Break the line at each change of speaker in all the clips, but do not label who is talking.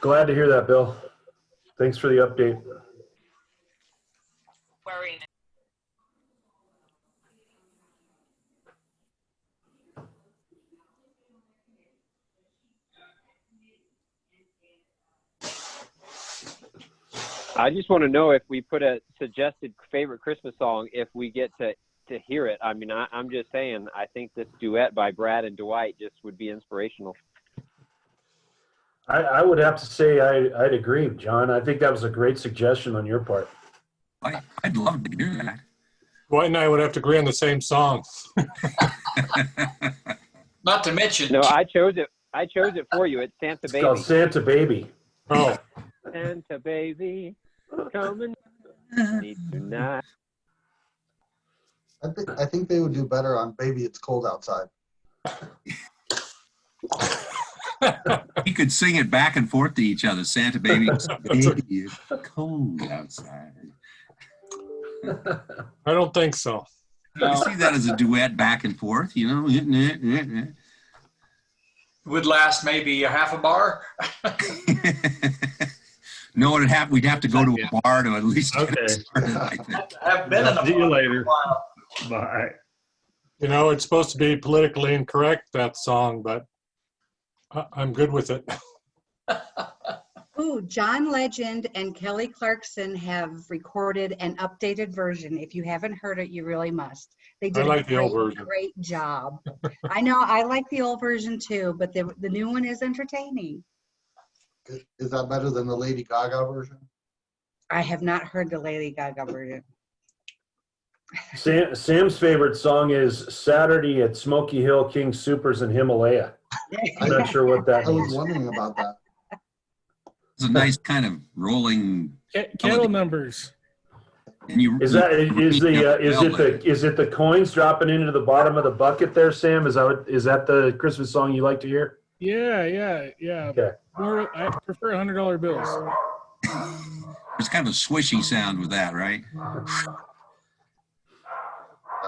Glad to hear that, Bill. Thanks for the update.
Worrying.
I just want to know if we put a suggested favorite Christmas song, if we get to hear it. I mean, I'm just saying, I think this duet by Brad and Dwight just would be inspirational.
I would have to say I'd agree, John. I think that was a great suggestion on your part.
I'd love to hear that.
Dwight and I would have to agree on the same song.
Not to mention.
No, I chose it. I chose it for you. It's Santa
It's
Baby.
called Santa Baby.
Oh,
Santa Baby, coming tonight.
I think they would do better on Baby It's Cold Outside.
He could sing it back and forth to each other. Santa Baby, baby, it's cold outside.
I don't think so.
You see that as a duet back and forth, you know?
Would last maybe a half a bar.
No, we'd have to go to a bar to at least get it started, I think.
I've been in a
See you
bar
later.
for a while.
Bye.
You know, it's supposed to be politically incorrect, that song, but I'm good with it.
Ooh, John Legend and Kelly Clarkson have recorded an updated version. If you haven't heard it, you really must. They did
like the old version.
great job. I know, I like the old version too, but the new one is entertaining.
Is that better than the Lady Gaga version?
I have not heard the Lady Gaga version.
Sam's favorite song is Saturday at Smoky Hill King Supers in Himalaya. I'm not sure what that
I was
means.
wondering about that.
It's a nice kind of rolling.
Kettle numbers.
And you,
Is it the coins dropping into the bottom of the bucket there, Sam? Is that the Christmas song you like to hear?
Yeah.
Okay.
I prefer $100 bills.
There's kind of a swishy sound with that, right?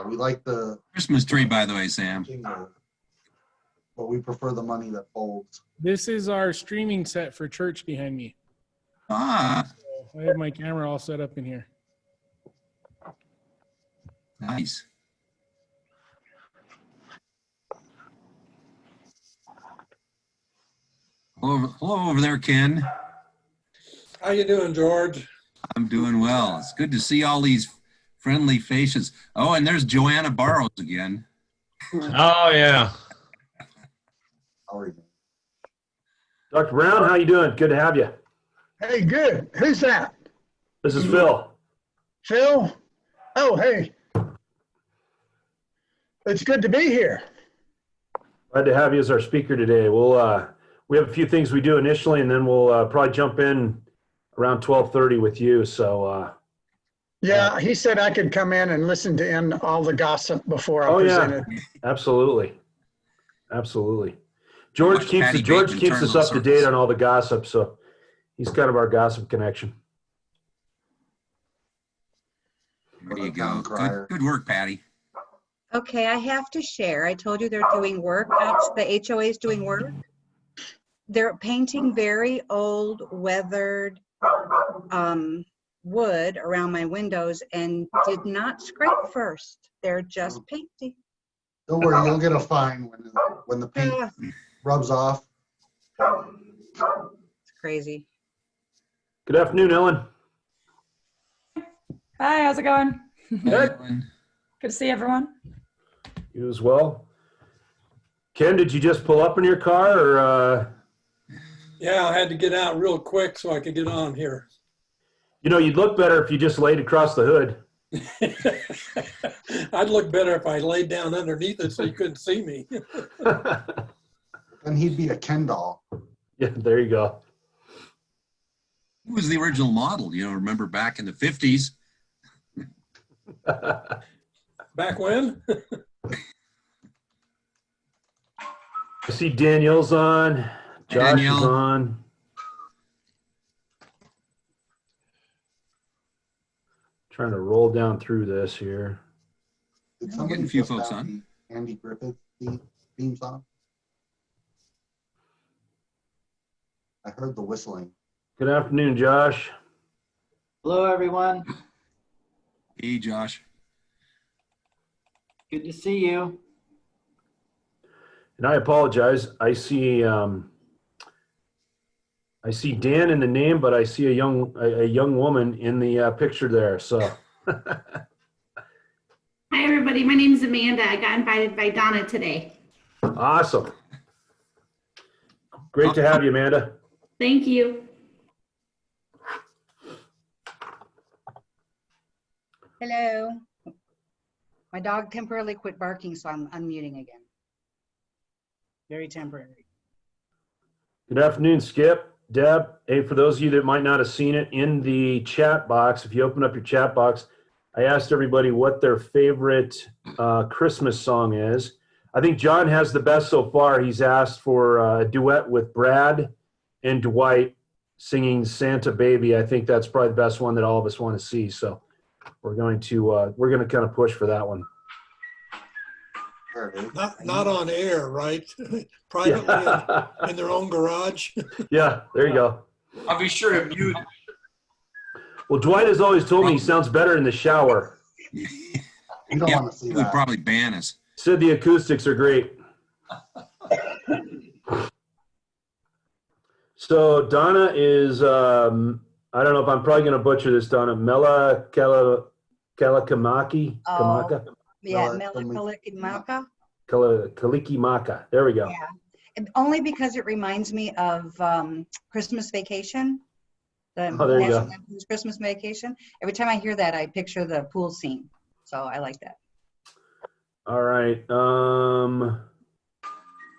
We like the
Christmas tree, by the way, Sam.
jingle, but we prefer the money that folds.
This is our streaming set for church behind me.
Ah,
I have my camera all set up in here.
nice. Hello over there, Ken.
How you doing, George?
I'm doing well. It's good to see all these friendly faces. Oh, and there's Joanna Barrows again.
Oh, yeah.
How are you?
Dr. Brown, how you doing? Good to have you.
Hey, good. Who's that?
This is Phil.
Phil? Oh, hey. It's good to be here.
Glad to have you as our speaker today. We have a few things we do initially, and then we'll probably jump in around 12:30 with you. So.
Yeah, he said I could come in and listen to all the gossip before I presented.
Yeah, absolutely. George keeps us up to date on all the gossip, so he's kind of our gossip connection.
There you go. Good work, Patty.
Okay, I have to share. I told you they're doing work. The HOA is doing work. They're painting very old, weathered wood around my windows and did not scrape first. They're just painting.
Don't worry, you'll get a fine when the paint rubs off.
It's crazy.
Good afternoon, Ellen.
Hi, how's it going?
Good.
Good to see everyone.
You as well. Ken, did you just pull up in your car, or?
Yeah, I had to get out real quick so I could get on here.
You know, you'd look better if you just laid across the hood.
I'd look better if I laid down underneath it so you couldn't see me.
Then he'd be a Ken doll.
Yeah, there you go.
Who was the original model? You know, remember back in the 50s?
Back when?
I see Danielle's on. Josh is on. Trying to roll down through this here.
Did
I'm
somebody
getting a few
just
folks
have
on.
the Andy Griffith theme song? I heard the whistling.
Good afternoon, Josh.
Hello, everyone.
Hey, Josh.
Good to see you.
And I apologize. I see Dan in the name, but I see a young woman in the picture there. So.
Hi, everybody. My name is Amanda. I got invited by Donna today.
Awesome. Great to have you, Amanda.
Thank you.
Hello. My dog temporarily quit barking, so I'm unmuting again. Very temporary.
Good afternoon, Skip, Deb. Hey, for those of you that might not have seen it, in the chat box, if you open up your chat box, I asked everybody what their favorite Christmas song is. I think John has the best so far. He's asked for a duet with Brad and Dwight singing Santa Baby. I think that's probably the best one that all of us want to see. So we're going to kind of push for that one.
Not on air, right? Privately in their own garage.
Yeah, there you go.
I'll be sure to mute.
Well, Dwight has always told me he sounds better in the shower.
You don't want to see
He would
that.
probably ban us.
Said the acoustics are great. So Donna is, I don't know if I'm probably going to butcher this, Donna, Mela Kalakamaki? Kamaka?
Yeah,
Mela-
Melikalikimaka.
Kalikimaka. There we go.
Yeah. And only because it reminds me of Christmas Vacation. The
Oh, there you go.
National Lampoon's Christmas Vacation. Every time I hear that, I picture the pool scene. So I like that.
All right.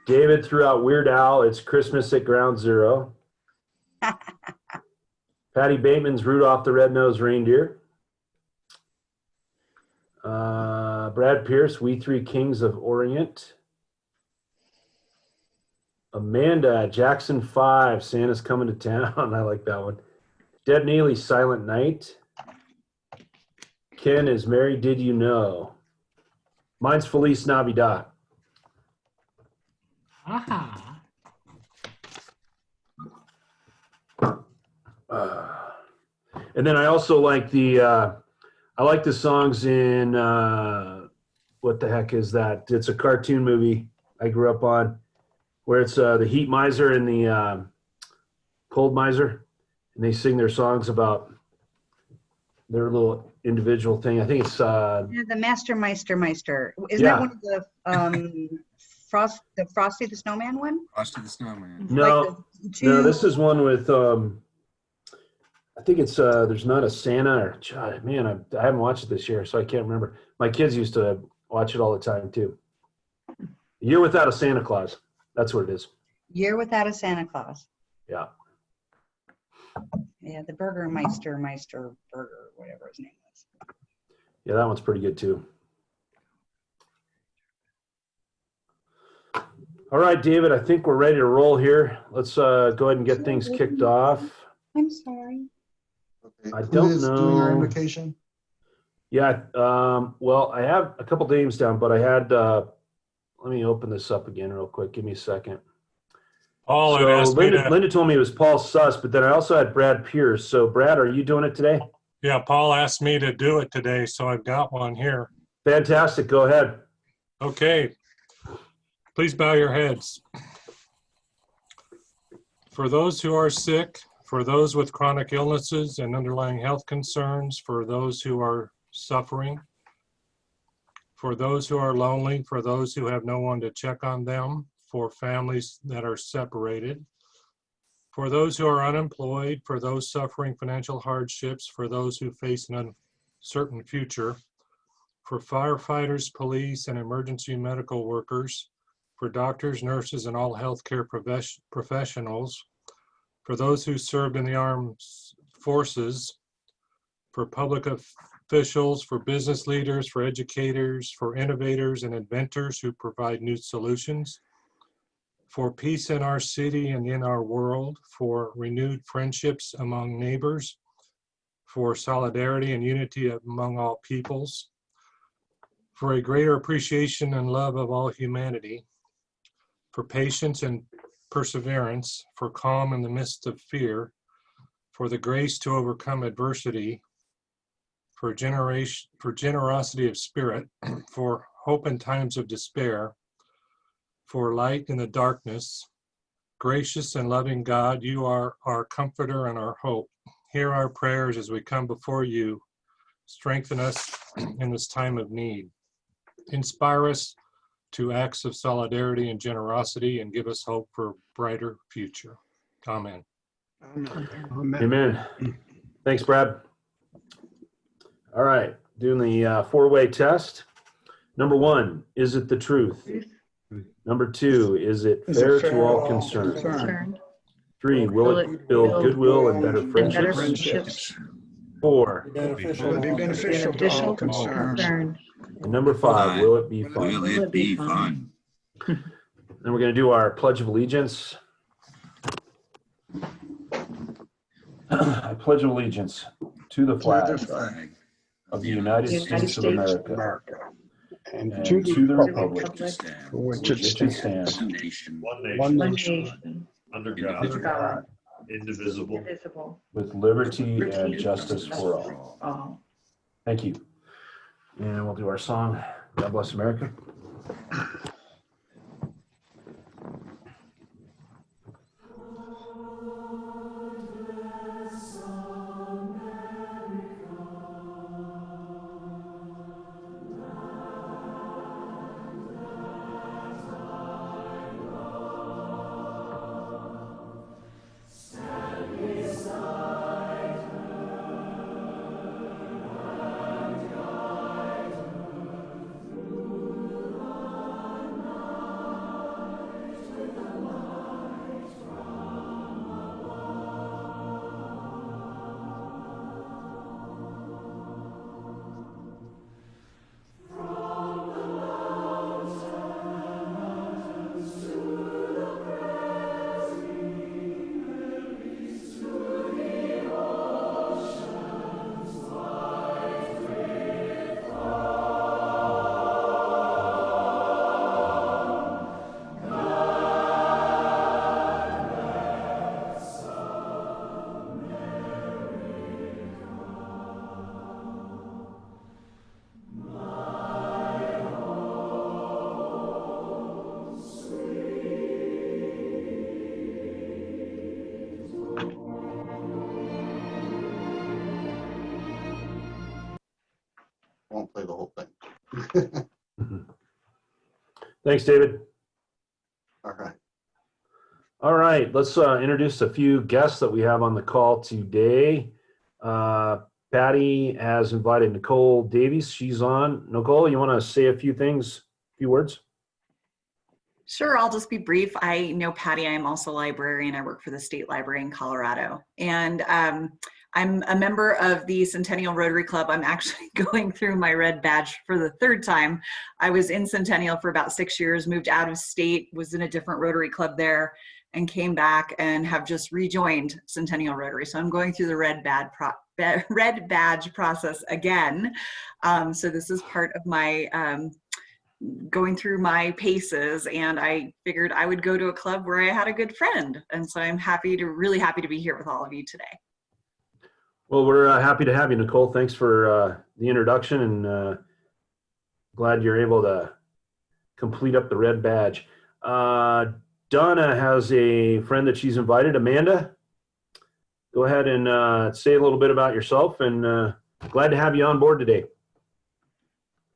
David threw out Weird Al. It's Christmas at Ground Zero. Patty Bateman's Rudolph the Red-Nosed Reindeer. Brad Pierce, We Three Kings of Orient. Amanda, Jackson 5, Santa's Coming to Town. I like that one. Deb Neely, Silent Night. Ken is Mary Did You Know? Mine's Feliz Navidad.
Aha.
And then I also like the songs in what the heck is that? It's a cartoon movie I grew up on where it's the Heat Miser and the Cold Miser, and they sing their songs about their little individual thing. I think it's
Yeah, the Meister. Isn't
Yeah.
that one of the Frosty the Snowman one?
Frosty the Snowman.
no,
Like the two-
no. This is one with I think it's there's not a Santa or man. I haven't watched it this year, so I can't remember. My kids used to watch it all the time too. Year Without a Santa Claus. That's what it is.
Year Without a Santa Claus.
Yeah.
Yeah, the Meister Burger, whatever his name was.
Yeah, that one's pretty good too. All right, David, I think we're ready to roll here. Let's go ahead and get things kicked off.
I'm sorry.
Okay.
I
Who
don't
is doing our
know.
invocation?
Yeah, well, I have a couple names down, but I had, let me open this up again real quick. Give me a second.
Paul had
So
asked me
Linda told me it was Paul Suss, but then I also had Brad Pierce. So Brad, are you doing it today?
yeah, Paul asked me to do it today, so I've got one here.
Fantastic. Go ahead.
Okay. Please bow your heads. For those who are sick, for those with chronic illnesses and underlying health concerns, for those who are suffering, for those who are lonely, for those who have no one to check on them, for families that are separated, for those who are unemployed, for those suffering financial hardships, for those who face an uncertain future, for firefighters, police, and emergency medical workers, for doctors, nurses, and all healthcare professionals, for those who served in the armed forces, for public officials, for business leaders, for educators, for innovators and inventors who provide new solutions, for peace in our city and in our world, for renewed friendships among neighbors, for solidarity and unity among all peoples, for a greater appreciation and love of all humanity, for patience and perseverance, for calm in the midst of fear, for the grace to overcome adversity, for generosity of spirit, for hope in times of despair, for light in the darkness. Gracious and loving God, you are our comforter and our hope. Hear our prayers as we come before you. Strengthen us in this time of need. Inspire us to acts of solidarity and generosity, and give us hope for a brighter future. Amen.
Amen. Thanks, Brad. All right, doing the four-way test. Number 1, is it the truth? Number 2, is it fair to all concerned? 3, will it build goodwill and better friendships? 4,
Will it be beneficial to all concerned?
and number 5, will it be fun?
Will it be fun?
Then we're going to do our Pledge of Allegiance. I pledge allegiance to the flag of the United States of America and to the republic
For which it stands,
One
one
nation, under God, indivisible.
with liberty and justice for all. Thank you. And we'll do our song, God Bless America.
Won't play the whole thing.
Thanks, David.
All right.
All right, let's introduce a few guests that we have on the call today. Patty has invited Nicole Davies. She's on. Nicole, you want to say a few things, a few words?
Sure, I'll just be brief. I know Patty. I am also a librarian. I work for the State Library in Colorado. And I'm a member of the Centennial Rotary Club. I'm actually going through my red badge for the 3rd time. I was in Centennial for about 6 years, moved out of state, was in a different Rotary Club there, and came back and have just rejoined Centennial Rotary. So I'm going through the red badge process again. So this is part of my going through my paces, and I figured I would go to a club where I had a good friend. And so I'm really happy to be here with all of you today.
Well, we're happy to have you, Nicole. Thanks for the introduction, and glad you're able to complete up the red badge. Donna has a friend that she's invited. Amanda, go ahead and say a little bit about yourself, and glad to have you on board today.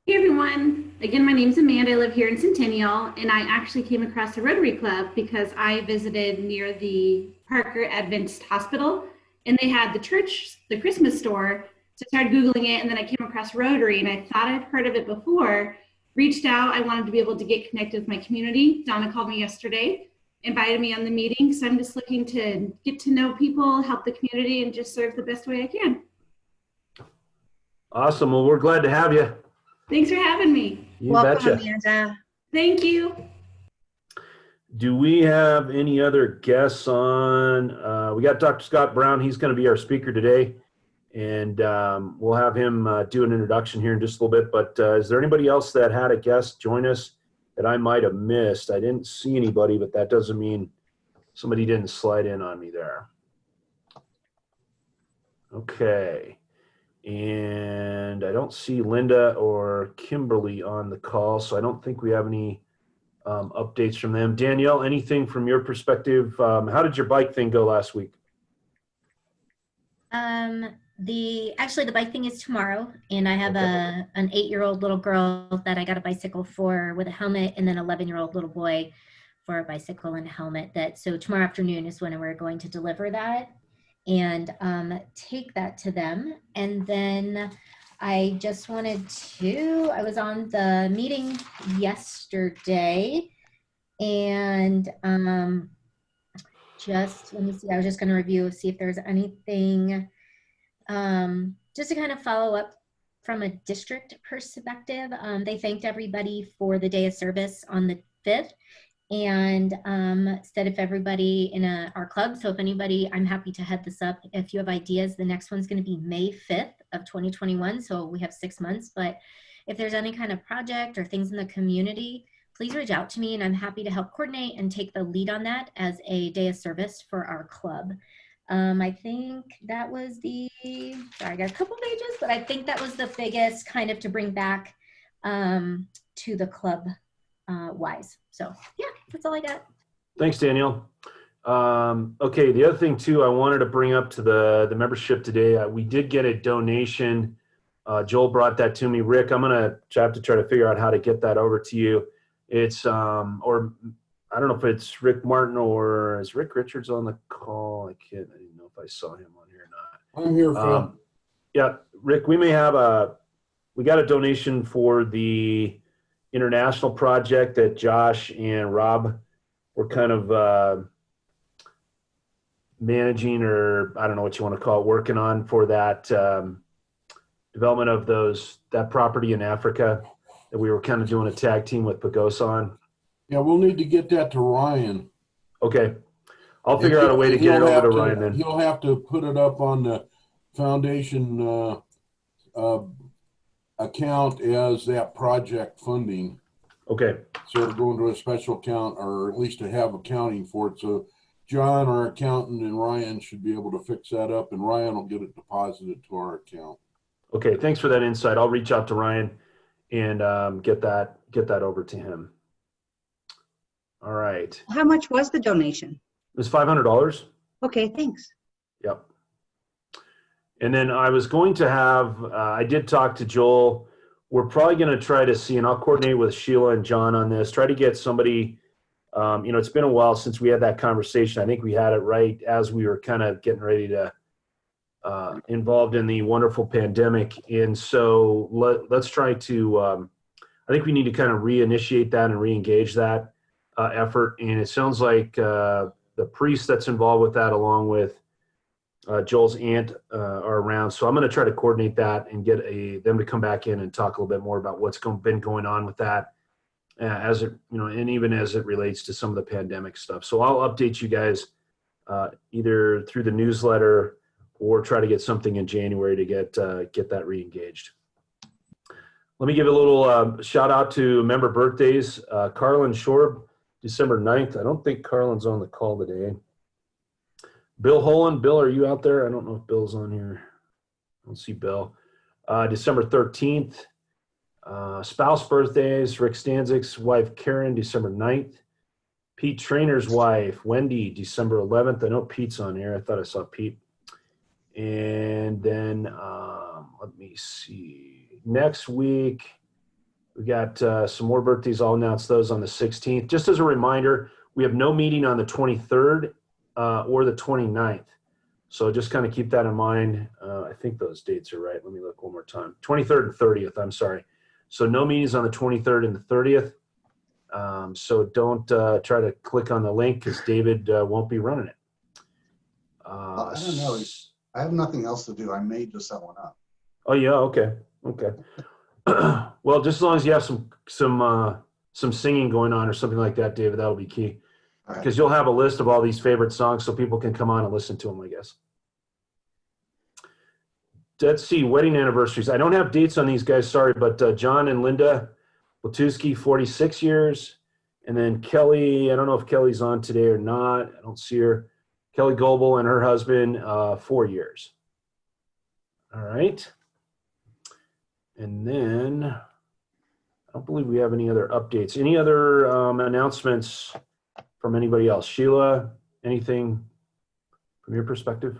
Hey everyone, again my name's Amanda. I live here in Centennial, and I actually came across the Rotary Club because I visited near the Parker Adventist Hospital, and they had the church, the Christmas store. So I started Googling it, and then I came across Rotary, and I thought I'd heard of it before, reached out. I wanted to be able to get connected with my community. Donna called me yesterday, invited me on the meeting. So I'm just looking to get to know people, help the community, and just serve the best way I can.
Awesome. Well, we're glad to have you.
Thanks for having me.
You betcha.
Amanda.
Thank you.
Do we have any other guests on? We got Dr. Scott Brown. He's going to be our speaker today, and we'll have him do an introduction here in just a little bit. But is there anybody else that had a guest join us that I might have missed? I didn't see anybody, but that doesn't mean Somebody didn't slide in on me there. Okay. And I don't see Linda or Kimberly on the call, so I don't think we have any updates from them. Danielle, anything from your perspective? How did your bike thing go last week?
Actually the bike thing is tomorrow, and I have an 8-year-old little girl that I got a bicycle for with a helmet, and then 11-year-old little boy for a bicycle and a helmet. So tomorrow afternoon is when we're going to deliver that and take that to them. And then I just wanted to, I was on the meeting yesterday, and just, let me see, I was just going to review, see if there's anything, just to kind of follow up from a district perspective. They thanked everybody for the day of service on the 5th, and said if everybody in our club, so if anybody, I'm happy to head this up if you have ideas. The next one's going to be May 5th of 2021, so we have 6 months. But if there's any kind of project or things in the community, please reach out to me, and I'm happy to help coordinate and take the lead on that as a day of service for our club. I think that was the, sorry, I got a couple pages, but I think that was the biggest kind of to bring back to the club wise. So yeah, that's all I got.
Thanks, Danielle. Okay, the other thing too, I wanted to bring up to the membership today, we did get a donation. Joel brought that to me. Rick, I'm gonna have to try to figure out how to get that over to you. It's, or I don't know if it's Rick Martin or is Rick Richards on the call? I didn't know if I saw him on here or not.
I'm here, Phil.
Yeah, Rick, we may have we got a donation for the international project that Josh and Rob were kind of managing, or I don't know what you want to call it, working on for that development of that property in Africa that we were kind of doing a tag team with Pagosa on.
Yeah, we'll need to get that to Ryan.
Okay. I'll figure out a way to get it over to Ryan then.
He'll have to put it up on the foundation account as that project funding.
Okay.
So it'll go into a special account, or at least to have accounting for it. So John, our accountant, and Ryan should be able to fix that up, and Ryan will get it deposited to our account.
Okay, thanks for that insight. I'll reach out to Ryan and get that over to him. All right.
How much was the donation?
It was $500.
Okay, thanks.
Yep. And then I was going to have, I did talk to Joel. We're probably going to try to see, and I'll coordinate with Sheila and John on this, try to get somebody, it's been a while since we had that conversation. I think we had it right as we were kind of getting ready to involved in the wonderful pandemic. And so let's try to, I think we need to kind of reinitiate that and re-engage that effort. And it sounds like the priest that's involved with that, along with Joel's aunt, are around. So I'm going to try to coordinate that and get them to come back in and talk a little bit more about what's been going on with that, as it, and even as it relates to some of the pandemic stuff. So I'll update you guys either through the newsletter or try to get something in January to get that re-engaged. Let me give a little shout out to member birthdays. Carlin Shorb, December 9th. I don't think Carlin's on the call today. Bill Holland. Bill, are you out there? I don't know if Bill's on here. I don't see Bill. December 13th. Spouse birthdays. Rick Stanzik's wife, Karen, December 9th. Pete Trainer's wife, Wendy, December 11th. I know Pete's on here. I thought I saw Pete. And then let me see. Next week, we got some more birthdays. I'll announce those on the 16th. Just as a reminder, we have no meeting on the 23rd or the 29th. So just kind of keep that in mind. I think those dates are right. Let me look one more time. 23rd and 30th, I'm sorry. So no meetings on the 23rd and the 30th. So don't try to click on the link because David won't be running it.
I don't know. I have nothing else to do. I may just set one up.
Oh yeah, okay. Well, just as long as you have some singing going on or something like that, David, that'll be key. Because you'll have a list of all these favorite songs so people can come on and listen to them, I guess. Let's see, wedding anniversaries. I don't have dates on these guys, sorry, but John and Linda Latuski, 46 years, And then Kelly, I don't know if Kelly's on today or not. I don't see her. Kelly Goebel and her husband, 4 years. All right. And then I don't believe we have any other updates. Any other announcements from anybody else? Sheila, anything from your perspective?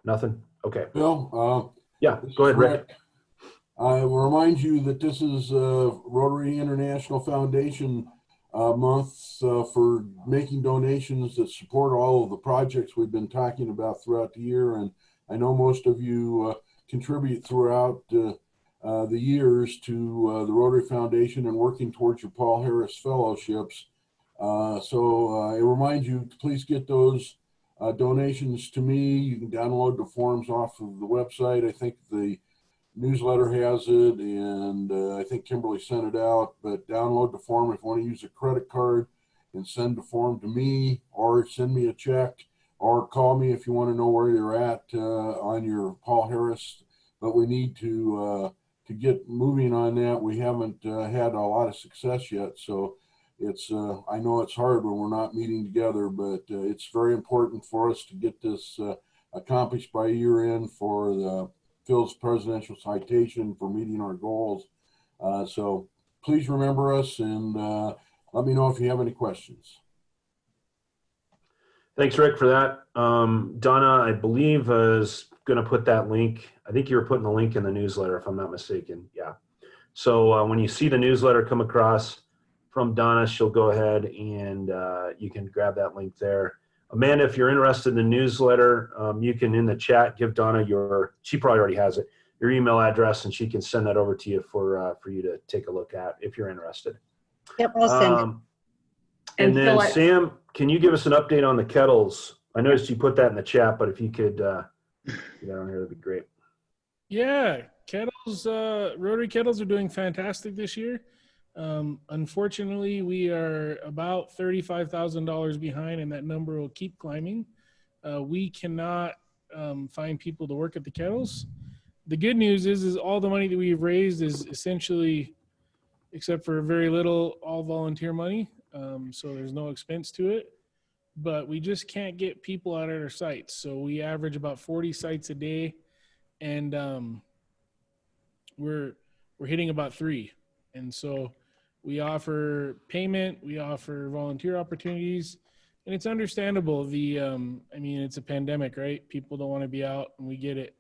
Nothing? Okay.
Bill,
yeah, go ahead, Rick.
I will remind you that this is Rotary International Foundation month for making donations that support all of the projects we've been talking about throughout the year. And I know most of you contribute throughout the years to the Rotary Foundation and working towards your Paul Harris fellowships. So I remind you to please get those donations to me. You can download the forms off of the website. I think the newsletter has it, and I think Kimberly sent it out, but download the form if you want to use a credit card and send the form to me, or send me a check, or call me if you want to know where you're at on your Paul Harris. But we need to get moving on that. We haven't had a lot of success yet, so it's I know it's hard when we're not meeting together, but it's very important for us to get this accomplished by year end for the Phil's presidential citation for meeting our goals. So please remember us, and let me know if you have any questions.
Thanks, Rick, for that. Donna, I believe, is going to put that link. I think you were putting the link in the newsletter, if I'm not mistaken. Yeah. So when you see the newsletter come across from Donna, she'll go ahead and you can grab that link there. Amanda, if you're interested in the newsletter, you can, in the chat, give Donna she probably already has it, your email address, and she can send that over to you for you to take a look at if you're interested.
Yep, I'll send it.
And then Sam, can you give us an update on the kettles? I noticed you put that in the chat, but if you could get on here, that'd be great.
Yeah, kettles, Rotary kettles are doing fantastic this year. Unfortunately, we are about $35,000 behind, and that number will keep climbing. We cannot find people to work at the kettles. The good news is all the money that we've raised is essentially, except for very little, all volunteer money. So there's no expense to it. But we just can't get people out at our sites. So we average about 40 sites a day, and we're hitting about 3. And so we offer payment, we offer volunteer opportunities, and it's understandable. I mean, it's a pandemic, right? People don't want to be out, and we get it.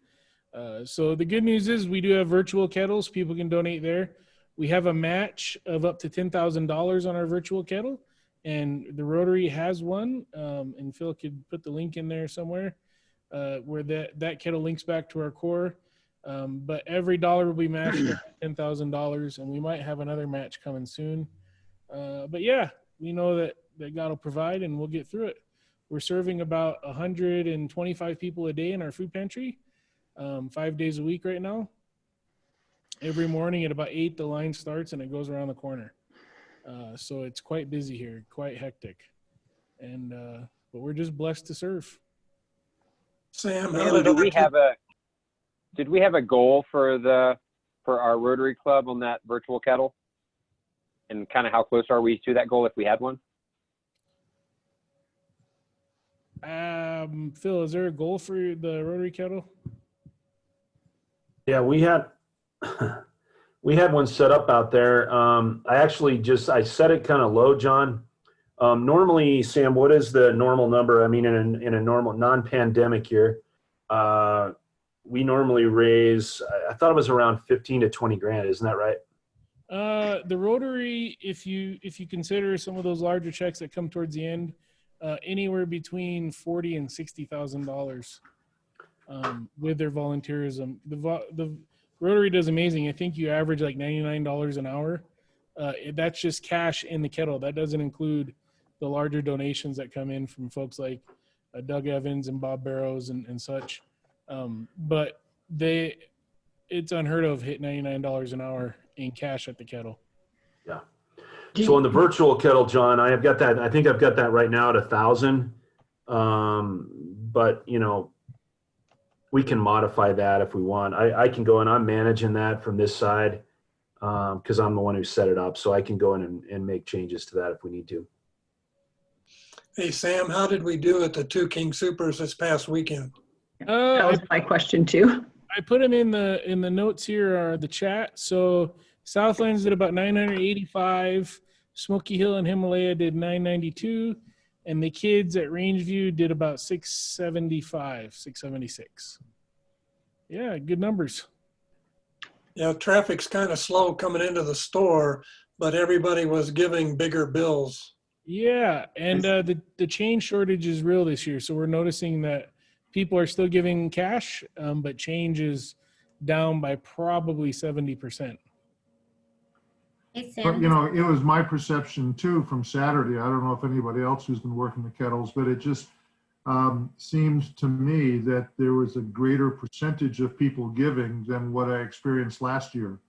So the good news is we do have virtual kettles. People can donate there. We have a match of up to $10,000 on our virtual kettle, and the Rotary has one, and Phil could put the link in there somewhere where that kettle links back to our core. But every dollar will be matched at $10,000, and we might have another match coming soon. But yeah, we know that God will provide, and we'll get through it. We're serving about 125 people a day in our food pantry, 5 days a week right now. Every morning at about 8, the line starts and it goes around the corner. So it's quite busy here, quite hectic. And but we're just blessed to serve.
Sam,
did we have a goal for our Rotary Club on that virtual kettle? And kind of how close are we to that goal if we had one?
Phil, is there a goal for the Rotary kettle?
Yeah, we had one set up out there. I set it kind of low, John. Normally, Sam, what is the normal number? I mean, in a normal non-pandemic year, we normally raise, I thought it was around 15 to 20 grand. Isn't that right?
The Rotary, if you consider some of those larger checks that come towards the end, anywhere between $40,000 and $60,000 with their volunteerism. The Rotary does amazing. I think you average like $99 an hour. That's just cash in the kettle. That doesn't include the larger donations that come in from folks like Doug Evans and Bob Barrows and such. But it's unheard of hit $99 an hour in cash at the kettle.
Yeah. So on the virtual kettle, John, I think I've got that right now at 1,000. But we can modify that if we want. I can go and I'm managing that from this side. because I'm the one who set it up. So I can go in and make changes to that if we need to.
Hey, Sam, how did we do at the two King Supers this past weekend?
That was
my question too.
I put them in the notes here or the chat. So Southlands did about 985. Smoky Hill and Himalaya did 992. And the kids at Rangeview did about 675, 676. Yeah, good numbers.
Yeah, traffic's kind of slow coming into the store, but everybody was giving bigger bills.
Yeah, and the change shortage is real this year. So we're noticing that people are still giving cash, but change is down by probably 70%.
Hey,
But,
Sam.
you know, it was my perception too from Saturday. I don't know if anybody else who's been working the kettles, but it just seems to me that there was a greater percentage of people giving than what I experienced last year.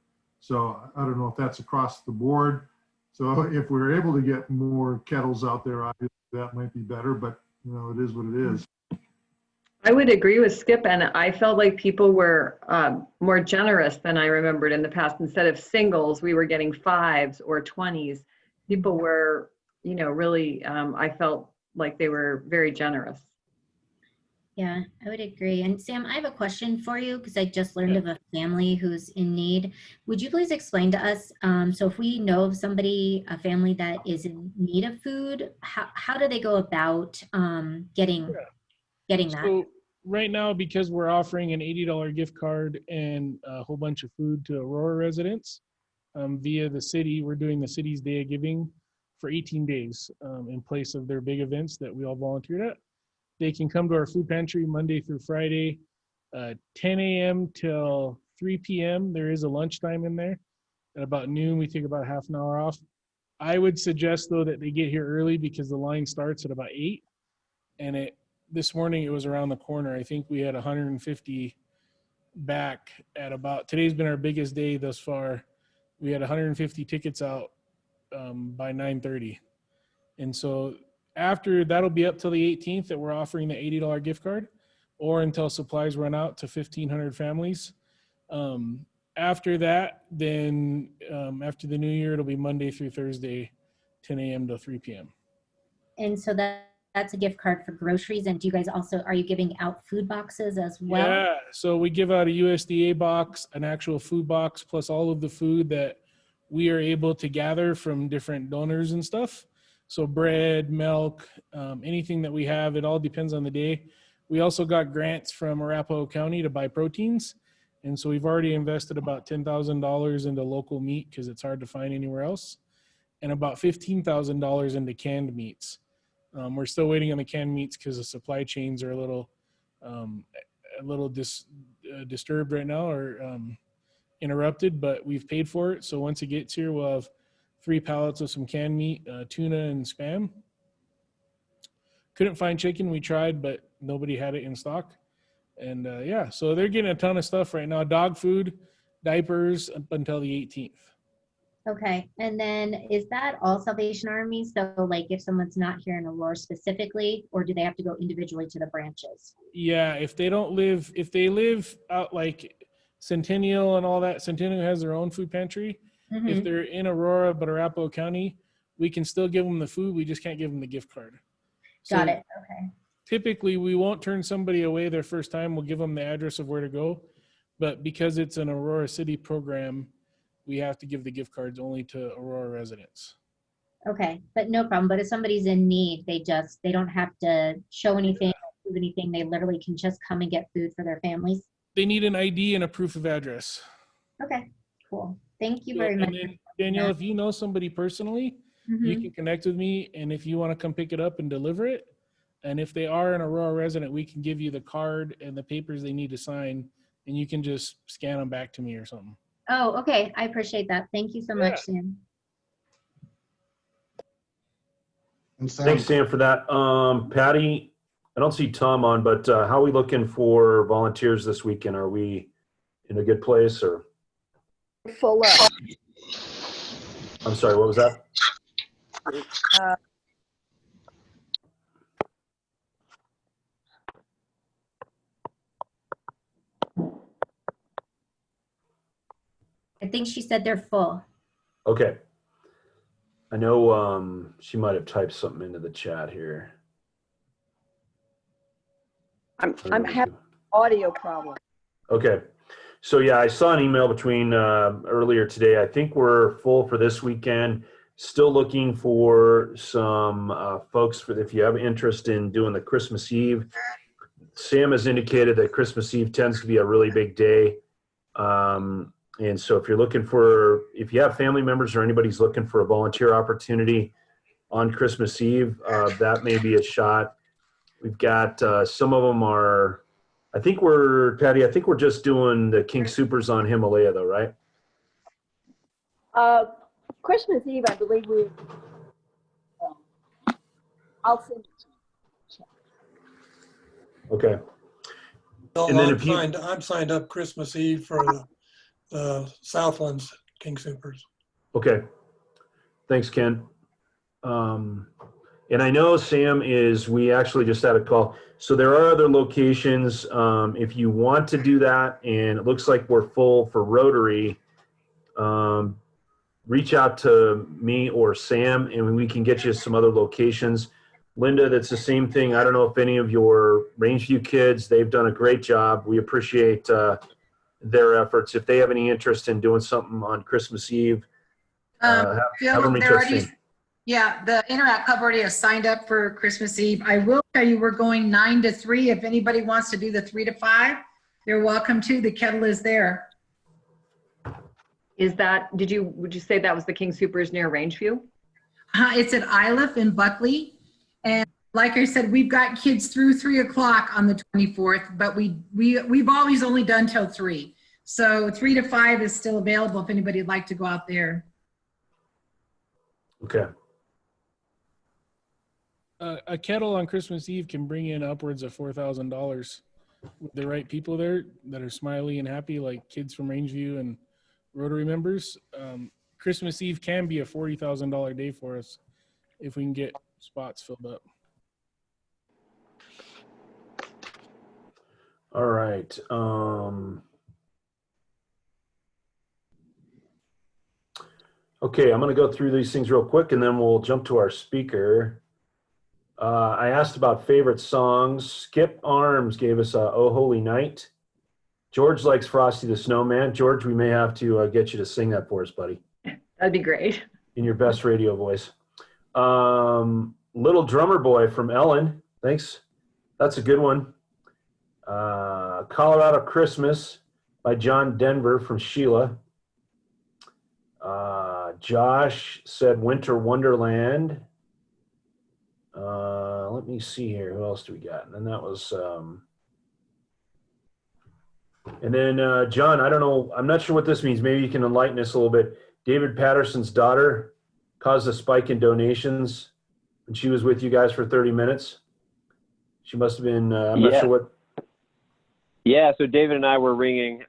So I don't know if that's across the board. So if we're able to get more kettles out there, obviously that might be better, but you know, it is what it is.
I would agree with Skip, and I felt like people were more generous than I remembered in the past. Instead of singles, we were getting 5s or 20s. People were, you know, really, I felt like they were very generous.
Yeah, I would agree. And Sam, I have a question for you because I just learned of a family who's in need. Would you please explain to us, so if we know of somebody, a family that is in need of food, how do they go about getting that?
So right now, because we're offering an $80 gift card and a whole bunch of food to Aurora residents via the city, we're doing the city's Day of Giving for 18 days in place of their big events that we all volunteered at. They can come to our food pantry Monday through Friday, 10 a.m. till 3 p.m. There is a lunchtime in there. At about noon, we take about half an hour off. I would suggest, though, that they get here early because the line starts at about 8. And this morning, it was around the corner. I think we had 150 back at about, today's been our biggest day thus far. We had 150 tickets out by 9:30. And so after, that'll be up till the 18th that we're offering the $80 gift card, or until supplies run out to 1,500 families. After that, then after the new year, it'll be Monday through Thursday, 10 a.m. to 3 p.m.
And so that's a gift card for groceries. And do you guys also, are you giving out food boxes as well?
Yeah, so we give out a USDA box, an actual food box, plus all of the food that we are able to gather from different donors and stuff. So bread, milk, anything that we have, it all depends on the day. We also got grants from Arapahoe County to buy proteins. And so we've already invested about $10,000 into local meat because it's hard to find anywhere else, and about $15,000 into canned meats. We're still waiting on the canned meats because the supply chains are a little disturbed right now, or interrupted, but we've paid for it. So once it gets here, we'll have 3 pallets of some canned meat, tuna and Spam. Couldn't find chicken. We tried, but nobody had it in stock. And yeah, so they're getting a ton of stuff right now. Dog food, diapers up until the 18th.
Okay, and then is that all Salvation Army? So like if someone's not here in Aurora specifically, or do they have to go individually to the branches?
Yeah, if they live out like Centennial and all that, Centennial has their own food pantry.
Mm-hmm.
If they're in Aurora but Arapahoe County, we can still give them the food. We just can't give them the gift card.
Got it. Okay.
Typically, we won't turn somebody away their first time. We'll give them the address of where to go. But because it's an Aurora City program, we have to give the gift cards only to Aurora residents.
Okay, but no problem. But if somebody's in need, they don't have to show anything, prove anything. They literally can just come and get food for their families.
They need an ID and a proof of address.
Okay, cool. Thank you very much.
And then, Danielle, if you know somebody personally, you can connect with me. And if you want to come pick it up and deliver it, and if they are an Aurora resident, we can give you the card and the papers they need to sign, and you can just scan them back to me or something.
Oh, okay. I appreciate that. Thank you so much, Sam.
Thanks, Sam, for that. Patty, I don't see Tom on, but how are we looking for volunteers this weekend? Are we in a good place, or?
Full up.
I'm sorry, what was that?
think she said they're full.
Okay. I know she might have typed something into the chat here.
I'm having audio problem.
Okay. So yeah, I saw an email between earlier today. I think we're full for this weekend. Still looking for some folks for if you have interest in doing the Christmas Eve. Sam has indicated that Christmas Eve tends to be a really big day. And so if you're looking for, if you have family members or anybody's looking for a volunteer opportunity on Christmas Eve, that may be a shot. We've got some of them are, Patty, I think we're just doing the King Supers on Himalaya though, right?
Christmas Eve, I believe I'll send it to you.
Okay.
So
And then
I'm signed up Christmas Eve for the Southlands King Supers.
Okay. Thanks, Ken. And I know Sam we actually just had a call. So there are other locations. If you want to do that, and it looks like we're full for Rotary, reach out to me or Sam, and we can get you some other locations. Linda, that's the same thing. I don't know if any of your Rangeview kids, they've done a great job. We appreciate their efforts. If they have any interest in doing something on Christmas Eve, have them reach out to Sam.
Yeah, the Interact Club already has signed up for Christmas Eve. I will tell you, we're going 9 to 3. If anybody wants to do the 3 to 5, they're welcome to. The kettle is there.
Is that, would you say that was the King Supers near Rangeview?
It's at Iliff in Buckley. And like I said, we've got kids through 3 o'clock on the 24th, but we've always only done till 3. So 3 to 5 is still available if anybody would like to go out there.
Okay.
A kettle on Christmas Eve can bring in upwards of $4,000 with the right people there that are smiley and happy, like kids from Rangeview and Rotary members. Christmas Eve can be a $40,000 day for us if we can get spots filled up.
All right. Okay, I'm going to go through these things real quick, and then we'll jump to our speaker. I asked about favorite songs. Skip Arms gave us Oh Holy Night. George likes Frosty the Snowman. George, we may have to get you to sing that for us, buddy.
That'd be great.
In your best radio voice. Little Drummer Boy from Ellen. Thanks. That's a good one. Colorado Christmas by John Denver from Sheila. Josh said Winter Wonderland. Let me see here. Who else do we got? And then that was, and then John, I don't know. I'm not sure what this means. Maybe you can enlighten us a little bit. David Patterson's daughter caused a spike in donations when she was with you guys for 30 minutes. She must have been, I'm not sure what.
Yeah, so David and I were ringing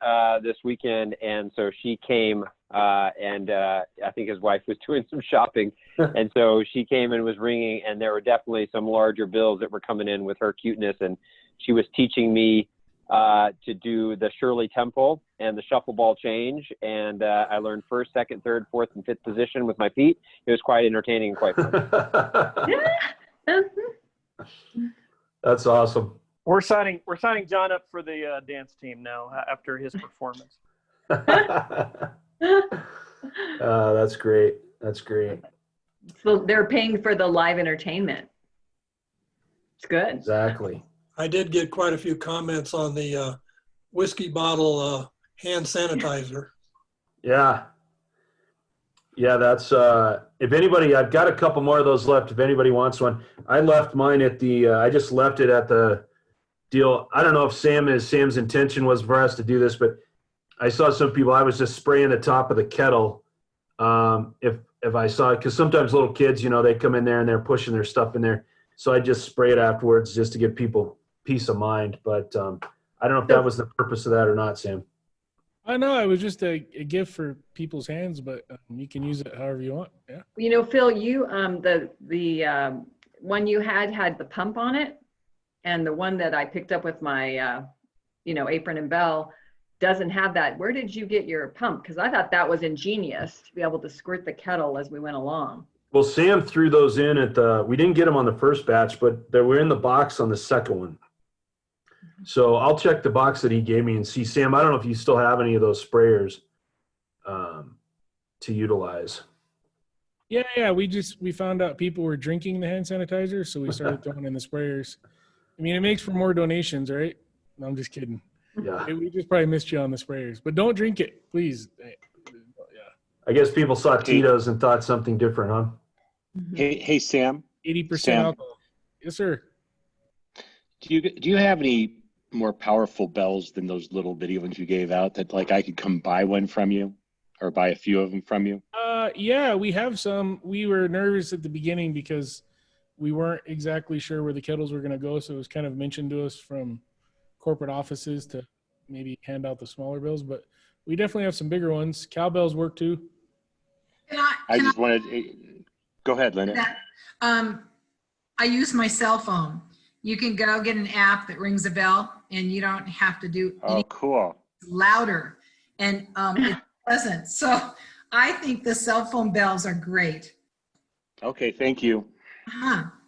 this weekend, and so she came, and I think his wife was doing some shopping, and so she came and was ringing, and there were definitely some larger bills that were coming in with her cuteness, and she was teaching me to do the Shirley Temple and the shuffle ball change, and I learned first, second, third, fourth, and fifth position with my feet. It was quite entertaining and quite fun.
That's awesome.
We're signing John up for the dance team now after his performance.
That's great. That's great.
So they're paying for the live entertainment. It's good.
Exactly.
I did get quite a few comments on the whiskey bottle hand sanitizer.
Yeah. Yeah, that's, if anybody, I've got a couple more of those left if anybody wants one. I left mine at the, I just left it at the deal. I don't know if Sam's intention was for us to do this, but I saw some people, I was just spraying the top of the kettle. If I saw it, because sometimes little kids, they come in there and they're pushing their stuff in there. So I just spray it afterwards just to give people peace of mind. But I don't know if that was the purpose of that or not, Sam.
I know it was just a gift for people's hands, but you can use it however you want. Yeah.
Phil, you the one you had the pump on it, and the one that I picked up with my apron and bell doesn't have that. Where did you get your pump? Because I thought that was ingenious to be able to squirt the kettle as we went along.
Well, Sam threw those in we didn't get them on the first batch, but they were in the box on the second one. So I'll check the box that he gave me and see. Sam, I don't know if you still have any of those sprayers to utilize.
Yeah. We found out people were drinking the hand sanitizer, so we started throwing in the sprayers. I mean, it makes for more donations, right? No, I'm just kidding.
Yeah.
We just probably missed you on the sprayers, but don't drink it, please.
I guess people saw Tito's and thought something different, huh?
Hey, Sam.
80%
Sam,
alcohol. Yes, sir.
do you have any more powerful bells than those little bitty ones you gave out that like I could come buy one from you or buy a few of them from you?
Yeah, we have some. We were nervous at the beginning because we weren't exactly sure where the kettles were going to go, so it was kind of mentioned to us from corporate offices to maybe hand out the smaller bells, but we definitely have some bigger ones. Cowbells work too.
I just wanted. Go ahead, Lynette.
I use my cell phone. You can go get an app that rings a bell, and you don't have to do
Oh, cool.
louder, and it's pleasant. So I think the cell phone bells are great.
Okay, thank you.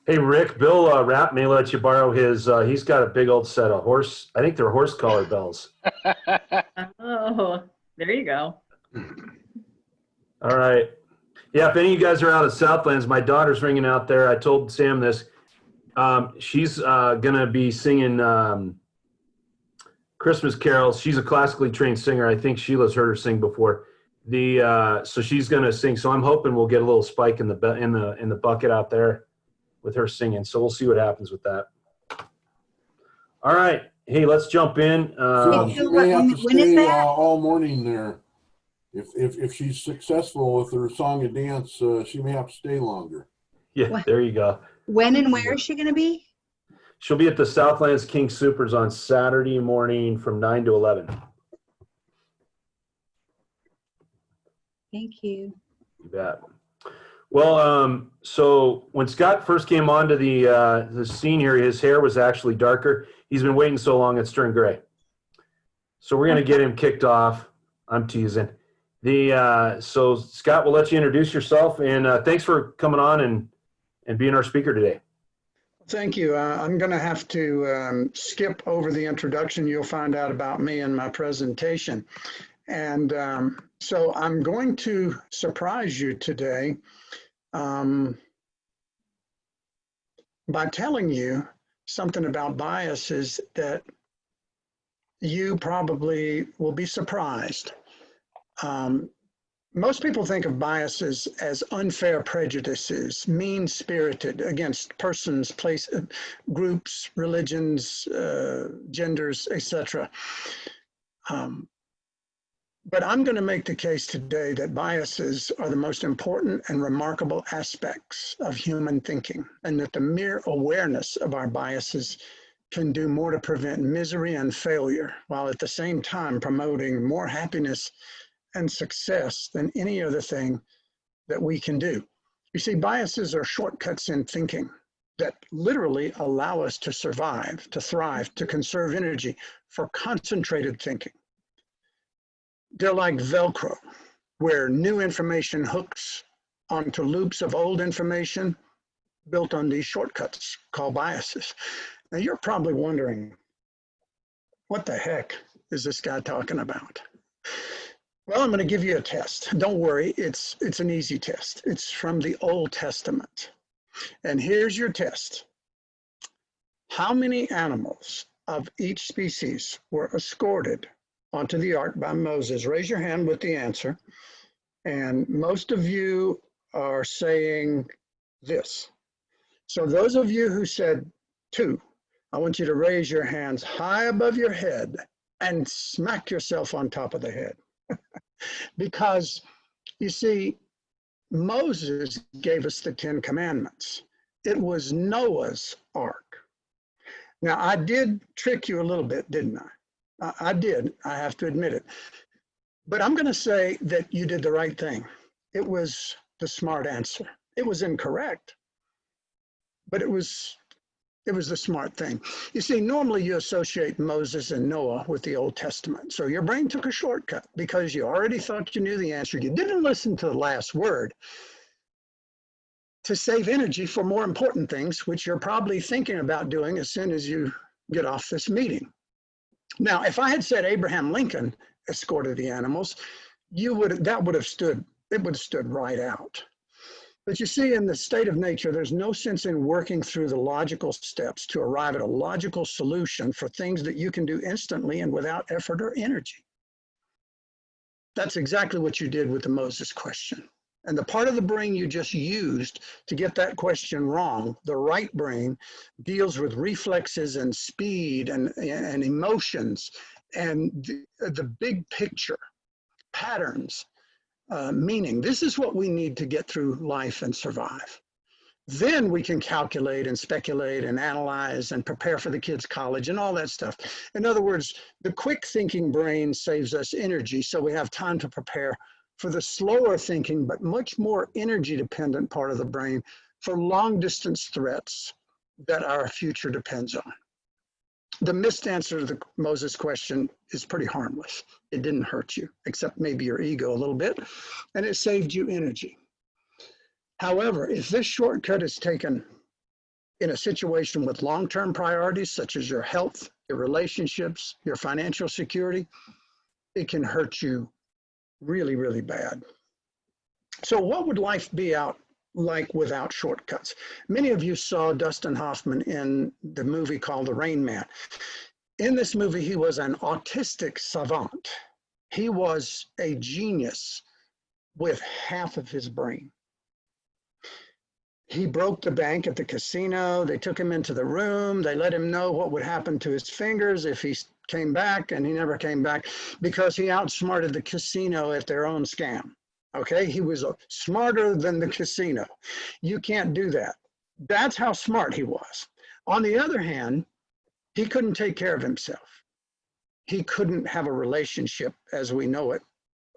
Hey, Rick, Bill Rapp may let you borrow his, he's got a big old set of I think they're horse collar bells.
Oh, there you go.
All right. Yeah, if any of you guys are out of Southlands, my daughter's ringing out there. I told Sam this. She's going to be singing Christmas carols. She's a classically trained singer. I think Sheila's heard her sing before. So she's going to sing. So I'm hoping we'll get a little spike in the bucket out there with her singing. So we'll see what happens with that. All right. Hey, let's jump in.
She may have to stay all morning there. If she's successful with her song and dance, she may have to stay longer.
Yeah, there you go.
When and where is she going to be?
She'll be at the Southlands King Supers on Saturday morning from 9 to 11.
Thank you.
You bet. Well, so when Scott first came onto the scene here, his hair was actually darker. He's been waiting so long, it's turned gray. So we're going to get him kicked off. I'm teasing. So Scott, we'll let you introduce yourself, and thanks for coming on and being our speaker today.
Thank you. I'm going to have to skip over the introduction. You'll find out about me in my presentation. And so I'm going to surprise you today by telling you something about biases that you probably will be surprised. Most people think of biases as unfair prejudices, mean-spirited against persons, groups, religions, genders, etc. But I'm going to make the case today that biases are the most important and remarkable aspects of human thinking, and that the mere awareness of our biases can do more to prevent misery and failure, while at the same time promoting more happiness and success than any other thing that we can do. You see, biases are shortcuts in thinking that literally allow us to survive, to thrive, to conserve energy for concentrated thinking. They're like Velcro, where new information hooks onto loops of old information built on these shortcuts called biases. Now you're probably wondering, what the heck is this guy talking about? Well, I'm going to give you a test. Don't worry, it's an easy test. It's from the Old Testament. And here's your test. How many animals of each species were escorted onto the ark by Moses? Raise your hand with the answer. And most of you are saying this. So those of you who said 2, I want you to raise your hands high above your head and smack yourself on top of the head. Because, you see, Moses gave us the 10 Commandments. It was Noah's ark. Now, I did trick you a little bit, didn't I? I did, I have to admit it. But I'm going to say that you did the right thing. It was the smart answer. It was incorrect, but it was It was the smart thing. You see, normally you associate Moses and Noah with the Old Testament. So your brain took a shortcut because you already thought you knew the answer. You didn't listen to the last word to save energy for more important things, which you're probably thinking about doing as soon as you get off this meeting. Now, if I had said Abraham Lincoln escorted the animals, it would have stood right out. But you see, in the state of nature, there's no sense in working through the logical steps to arrive at a logical solution for things that you can do instantly and without effort or energy. That's exactly what you did with the Moses question. And the part of the brain you just used to get that question wrong, the right brain, deals with reflexes and speed and emotions and the big picture, patterns, meaning. This is what we need to get through life and survive. Then we can calculate and speculate and analyze and prepare for the kids' college and all that stuff. In other words, the quick thinking brain saves us energy, so we have time to prepare for the slower thinking but much more energy dependent part of the brain for long distance threats that our future depends on. The missed answer to the Moses question is pretty harmless. It didn't hurt you, except maybe your ego a little bit, and it saved you energy. However, if this shortcut is taken in a situation with long-term priorities, such as your health, your relationships, your financial security, it can hurt you really, really bad. So what would life be like without shortcuts? Many of you saw Dustin Hoffman in the movie called The Rain Man. In this movie, he was an autistic savant. He was a genius with half of his brain. He broke the bank at the casino. They took him into the room. They let him know what would happen to his fingers if he came back, and he never came back because he outsmarted the casino at their own scam. Okay, he was smarter than the casino. You can't do that. That's how smart he was. On the other hand, he couldn't take care of himself. He couldn't have a relationship as we know it,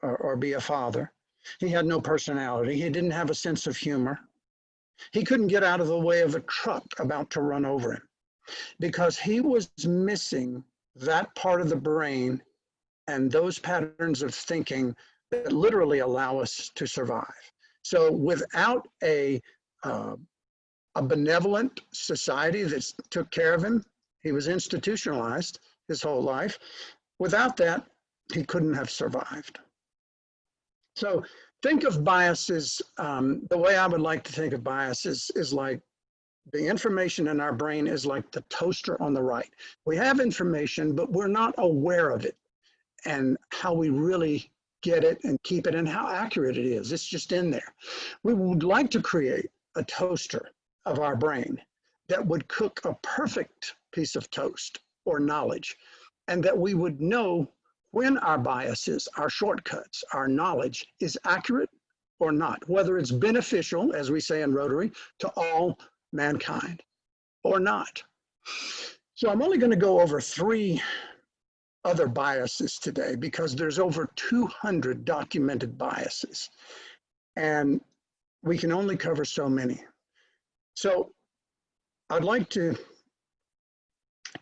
or be a father. He had no personality. He didn't have a sense of humor. He couldn't get out of the way of a truck about to run over him because he was missing that part of the brain and those patterns of thinking that literally allow us to survive. So without a benevolent society that took care of him, he was institutionalized his whole life. Without that, he couldn't have survived. So think of biases, the way I would like to think of biases is like the information in our brain is like the toaster on the right. We have information, but we're not aware of it and how we really get it and keep it and how accurate it is. It's just in there. We would like to create a toaster of our brain that would cook a perfect piece of toast or knowledge, and that we would know when our biases, our shortcuts, our knowledge is accurate or not, whether it's beneficial, as we say in Rotary, to all mankind or not. So I'm only going to go over 3 other biases today because there's over 200 documented biases and we can only cover so many. So I'd like to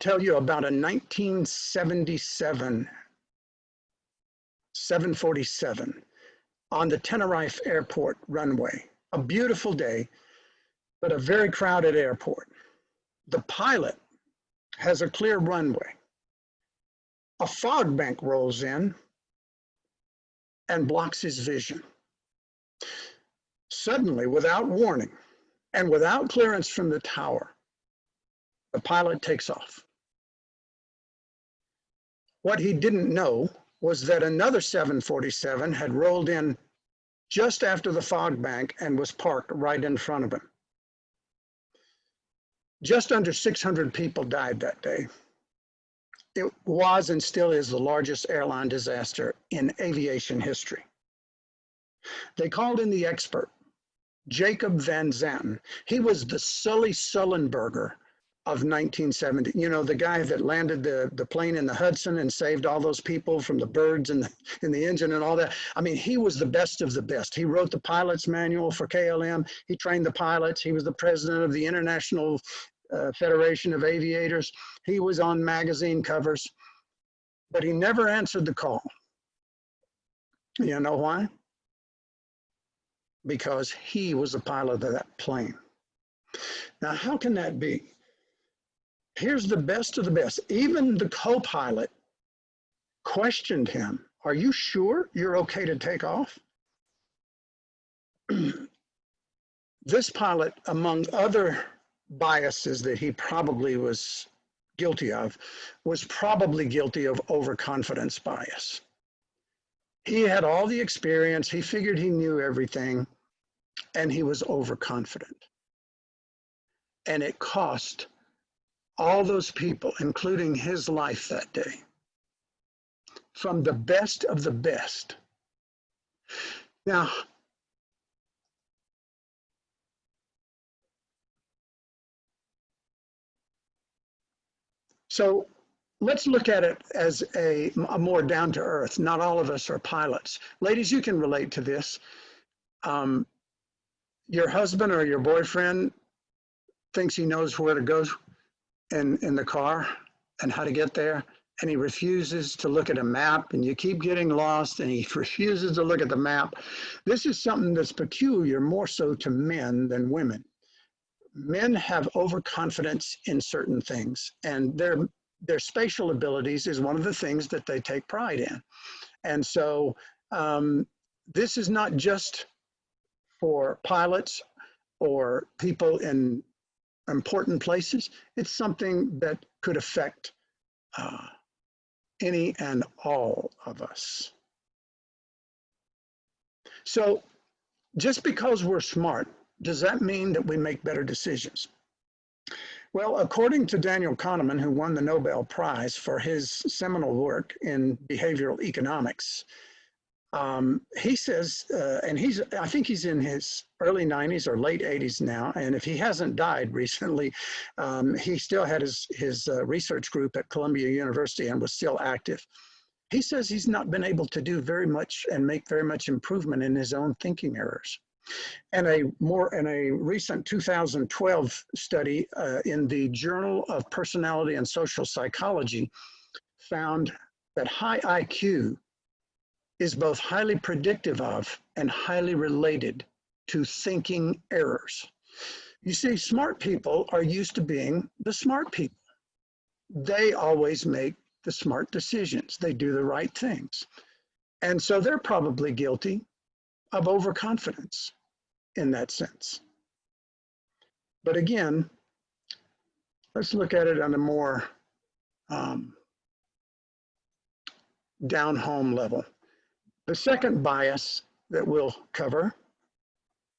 tell you about a 1977 747 on the Tenerife Airport runway. A beautiful day, but a very crowded airport. The pilot has a clear runway. A fog bank rolls in and blocks his vision. Suddenly, without warning and without clearance from the tower, the pilot takes off. What he didn't know was that another 747 had rolled in just after the fog bank and was parked right in front of him. Just under 600 people died that day. It was and still is the largest airline disaster in aviation history. They called in the expert, Jacob Van Zanten. He was the Sully Sullenberger of 1970. You know, the guy that landed the plane in the Hudson and saved all those people from the birds in the engine and all that. I mean, he was the best of the best. He wrote the pilot's manual for KLM. He trained the pilots. He was the president of the International Federation of Aviators. He was on magazine covers, but he never answered the call. You know why? Because he was the pilot of that plane. Now, how can that be? Here's the best of the best. Even the co-pilot questioned him. Are you sure you're okay to take off? This pilot, among other biases that he probably was guilty of, was probably guilty of overconfidence bias. He had all the experience, he figured he knew everything, and he was overconfident. And it cost all those people, including his life that day, from the best of the best. Now, so let's look at it as a more down to earth. Not all of us are pilots. Ladies, you can relate to this. Your husband or your boyfriend thinks he knows where to go in the car and how to get there, and he refuses to look at a map, and you keep getting lost, and he refuses to look at the map. This is something that's peculiar more so to men than women. Men have overconfidence in certain things, and their spatial abilities is one of the things that they take pride in. And so this is not just for pilots or people in important places. It's something that could affect any and all of us. So just because we're smart, does that mean that we make better decisions? Well, according to Daniel Kahneman, who won the Nobel Prize for his seminal work in behavioral economics, he says, and I think he's in his early 90s or late 80s now, and if he hasn't died recently, he still had his research group at Columbia University and was still active. He says he's not been able to do very much and make very much improvement in his own thinking errors. And a recent 2012 study in the Journal of Personality and Social Psychology found that high IQ is both highly predictive of and highly related to thinking errors. You see, smart people are used to being the smart people. They always make the smart decisions. They do the right things. And so they're probably guilty of overconfidence in that sense. But again, let's look at it on a more down home level. The second bias that we'll cover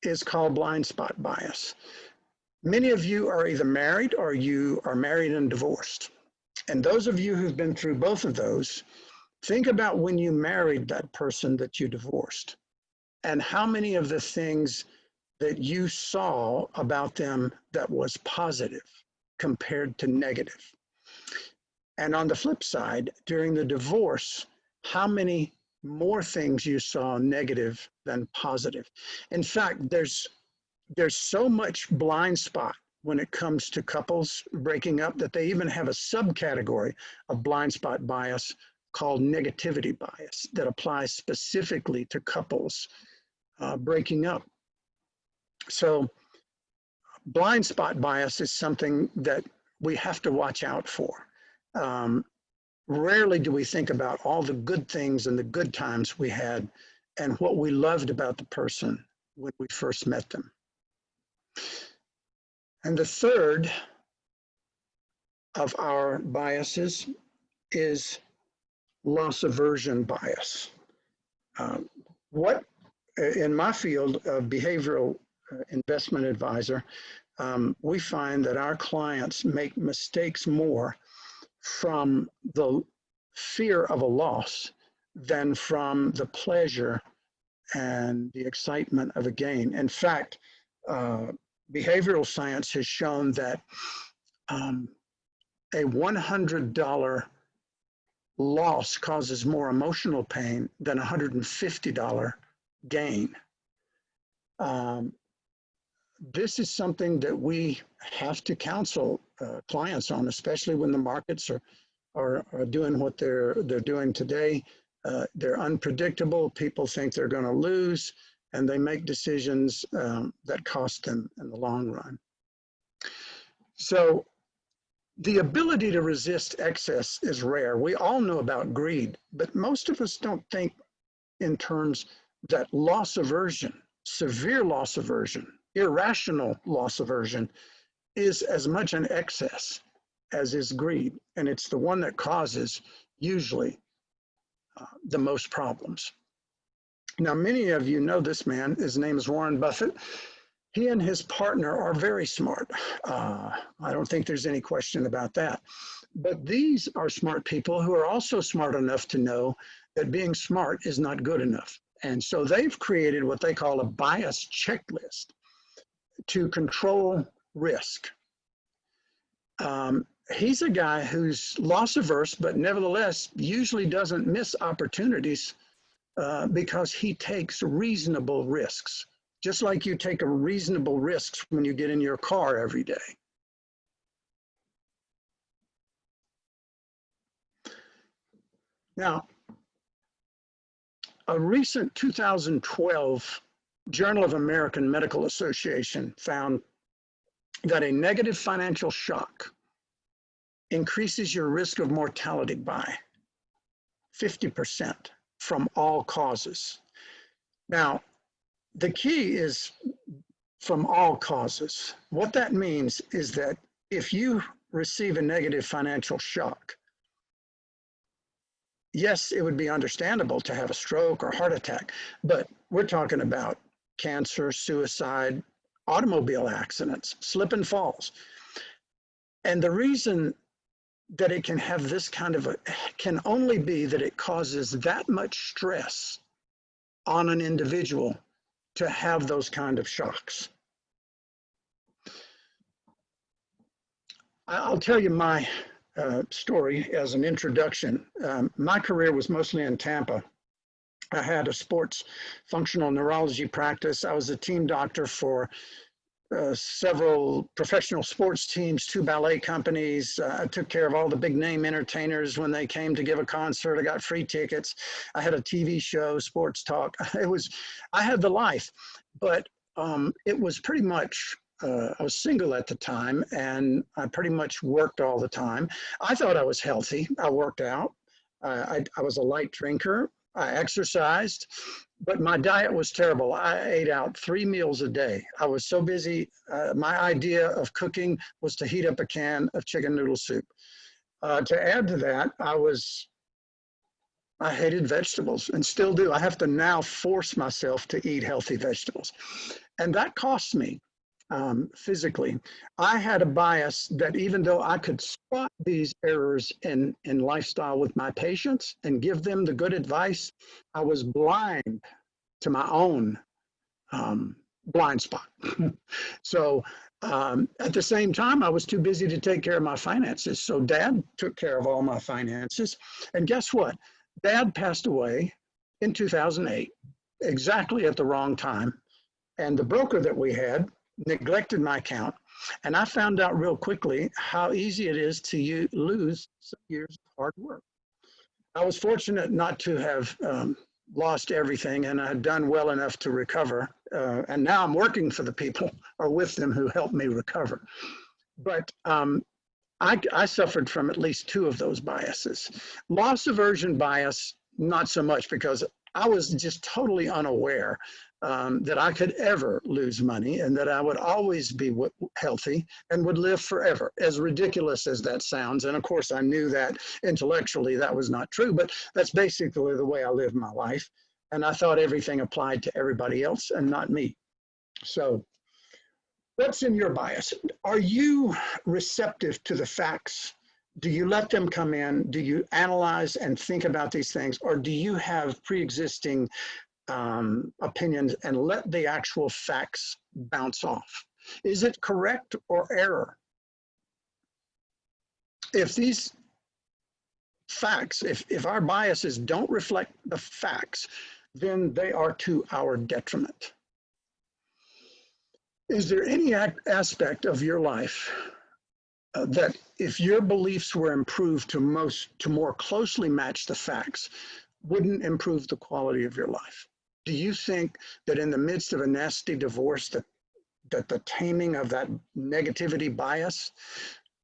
is called blind spot bias. Many of you are either married or you are married and divorced. And those of you who've been through both of those, think about when you married that person that you divorced and how many of the things that you saw about them that was positive compared to negative. And on the flip side, during the divorce, how many more things you saw negative than positive. In fact, there's so much blind spot when it comes to couples breaking up that they even have a subcategory of blind spot bias called negativity bias that applies specifically to couples breaking up. So blind spot bias is something that we have to watch out for. Rarely do we think about all the good things and the good times we had and what we loved about the person when we first met them. And the third of our biases is loss aversion bias. In my field of behavioral investment advisor, we find that our clients make mistakes more from the fear of a loss than from the pleasure and the excitement of a gain. In fact, behavioral science has shown that a $100 loss causes more emotional pain than a $150 gain. this is something that we have to counsel clients on, especially when the markets are doing what they're doing today. They're unpredictable. People think they're going to lose, and they make decisions that cost them in the long run. So the ability to resist excess is rare. We all know about greed, but most of us don't think in terms that loss aversion, severe loss aversion, irrational loss aversion is as much an excess as is greed. And it's the one that causes usually the most problems. Now, many of you know this man. His name is Warren Buffett. He and his partner are very smart. I don't think there's any question about that. But these are smart people who are also smart enough to know that being smart is not good enough. And so they've created what they call a bias checklist to control risk. He's a guy who's loss averse, but nevertheless usually doesn't miss opportunities because he takes reasonable risks, just like you take a reasonable risks when you get in your car every day. Now, a recent 2012 Journal of American Medical Association found that a negative financial shock increases your risk of mortality by 50% from all causes. Now, the key is from all causes. What that means is that if you receive a negative financial shock, yes, it would be understandable to have a stroke or heart attack, but we're talking about cancer, suicide, automobile accidents, slip and falls. And the reason that it can have this kind of can only be that it causes that much stress on an individual to have those kind of shocks. I'll tell you my story as an introduction. My career was mostly in Tampa. I had a sports functional neurology practice. I was a team doctor for several professional sports teams, 2 ballet companies. I took care of all the big name entertainers when they came to give a concert. I got free tickets. I had a TV show, sports talk. I had the life, but it was pretty much, I was single at the time, and I pretty much worked all the time. I thought I was healthy. I worked out. I was a light drinker. I exercised, but my diet was terrible. I ate out 3 meals a day. I was so busy. My idea of cooking was to heat up a can of chicken noodle soup. To add to that, I hated vegetables and still do. I have to now force myself to eat healthy vegetables. And that costs me physically. I had a bias that even though I could spot these errors in lifestyle with my patients and give them the good advice, I was blind to my own blind spot. So at the same time, I was too busy to take care of my finances. So Dad took care of all my finances. And guess what? Dad passed away in 2008, exactly at the wrong time. And the broker that we had neglected my account. And I found out real quickly how easy it is to lose some years of hard work. I was fortunate not to have lost everything, and I had done well enough to recover. And now I'm working for the people or with them who helped me recover. But I suffered from at least 2 of those biases. Loss aversion bias, not so much, because I was just totally unaware that I could ever lose money and that I would always be healthy and would live forever, as ridiculous as that sounds. And of course, I knew that intellectually that was not true, but that's basically the way I lived my life. And I thought everything applied to everybody else and not me. So what's in your bias? Are you receptive to the facts? Do you let them come in? Do you analyze and think about these things? Or do you have pre-existing opinions and let the actual facts bounce off? Is it correct or error? If these facts, if our biases don't reflect the facts, then they are to our detriment. Is there any aspect of your life that if your beliefs were improved to more closely match the facts, wouldn't improve the quality of your life? Do you think that in the midst of a nasty divorce that the taming of that negativity bias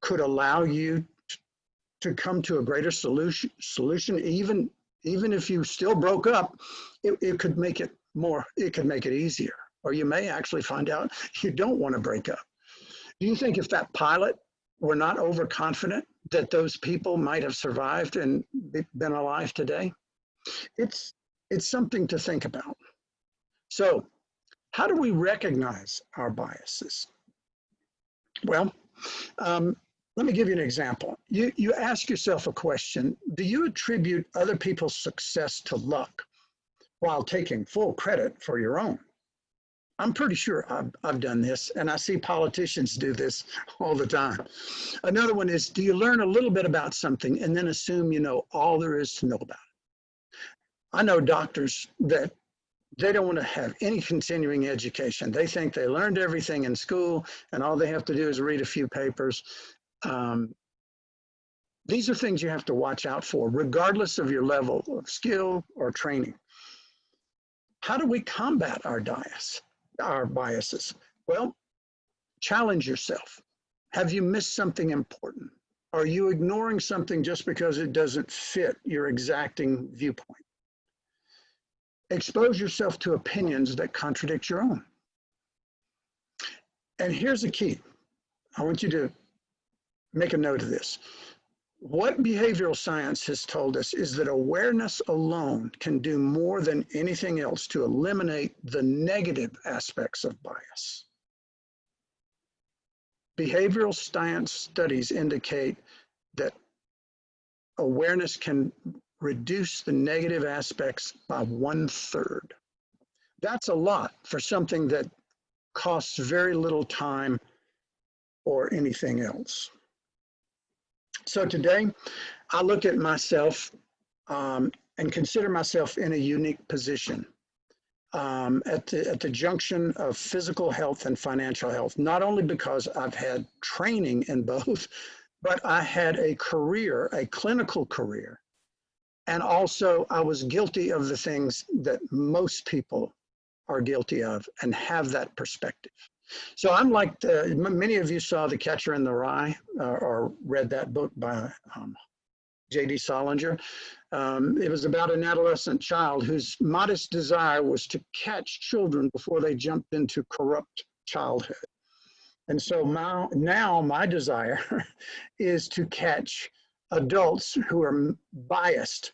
could allow you to come to a greater solution, even if you still broke up, it could make it easier, or you may actually find out you don't want to break up. Do you think if that pilot were not overconfident that those people might have survived and been alive today? It's something to think about. So how do we recognize our biases? Well, let me give you an example. You ask yourself a question: do you attribute other people's success to luck while taking full credit for your own? I'm pretty sure I've done this, and I see politicians do this all the time. Another one is, do you learn a little bit about something and then assume you know all there is to know about it? I know doctors that they don't want to have any continuing education. They think they learned everything in school and all they have to do is read a few papers. These are things you have to watch out for, regardless of your level of skill or training. How do we combat our biases? Well, challenge yourself. Have you missed something important? Are you ignoring something just because it doesn't fit your exacting viewpoint? Expose yourself to opinions that contradict your own. And here's the key. I want you to make a note of this. What behavioral science has told us is that awareness alone can do more than anything else to eliminate the negative aspects of bias. Behavioral science studies indicate that awareness can reduce the negative aspects by 1/3. That's a lot for something that costs very little time or anything else. So today, I look at myself and consider myself in a unique position at the junction of physical health and financial health, not only because I've had training in both, but I had a career, a clinical career. And also, I was guilty of the things that most people are guilty of and have that perspective. So I'm like, many of you saw The Catcher in the Rye or read that book by J.D. Salinger. It was about an adolescent child whose modest desire was to catch children before they jumped into corrupt childhood. And so now my desire is to catch adults who are biased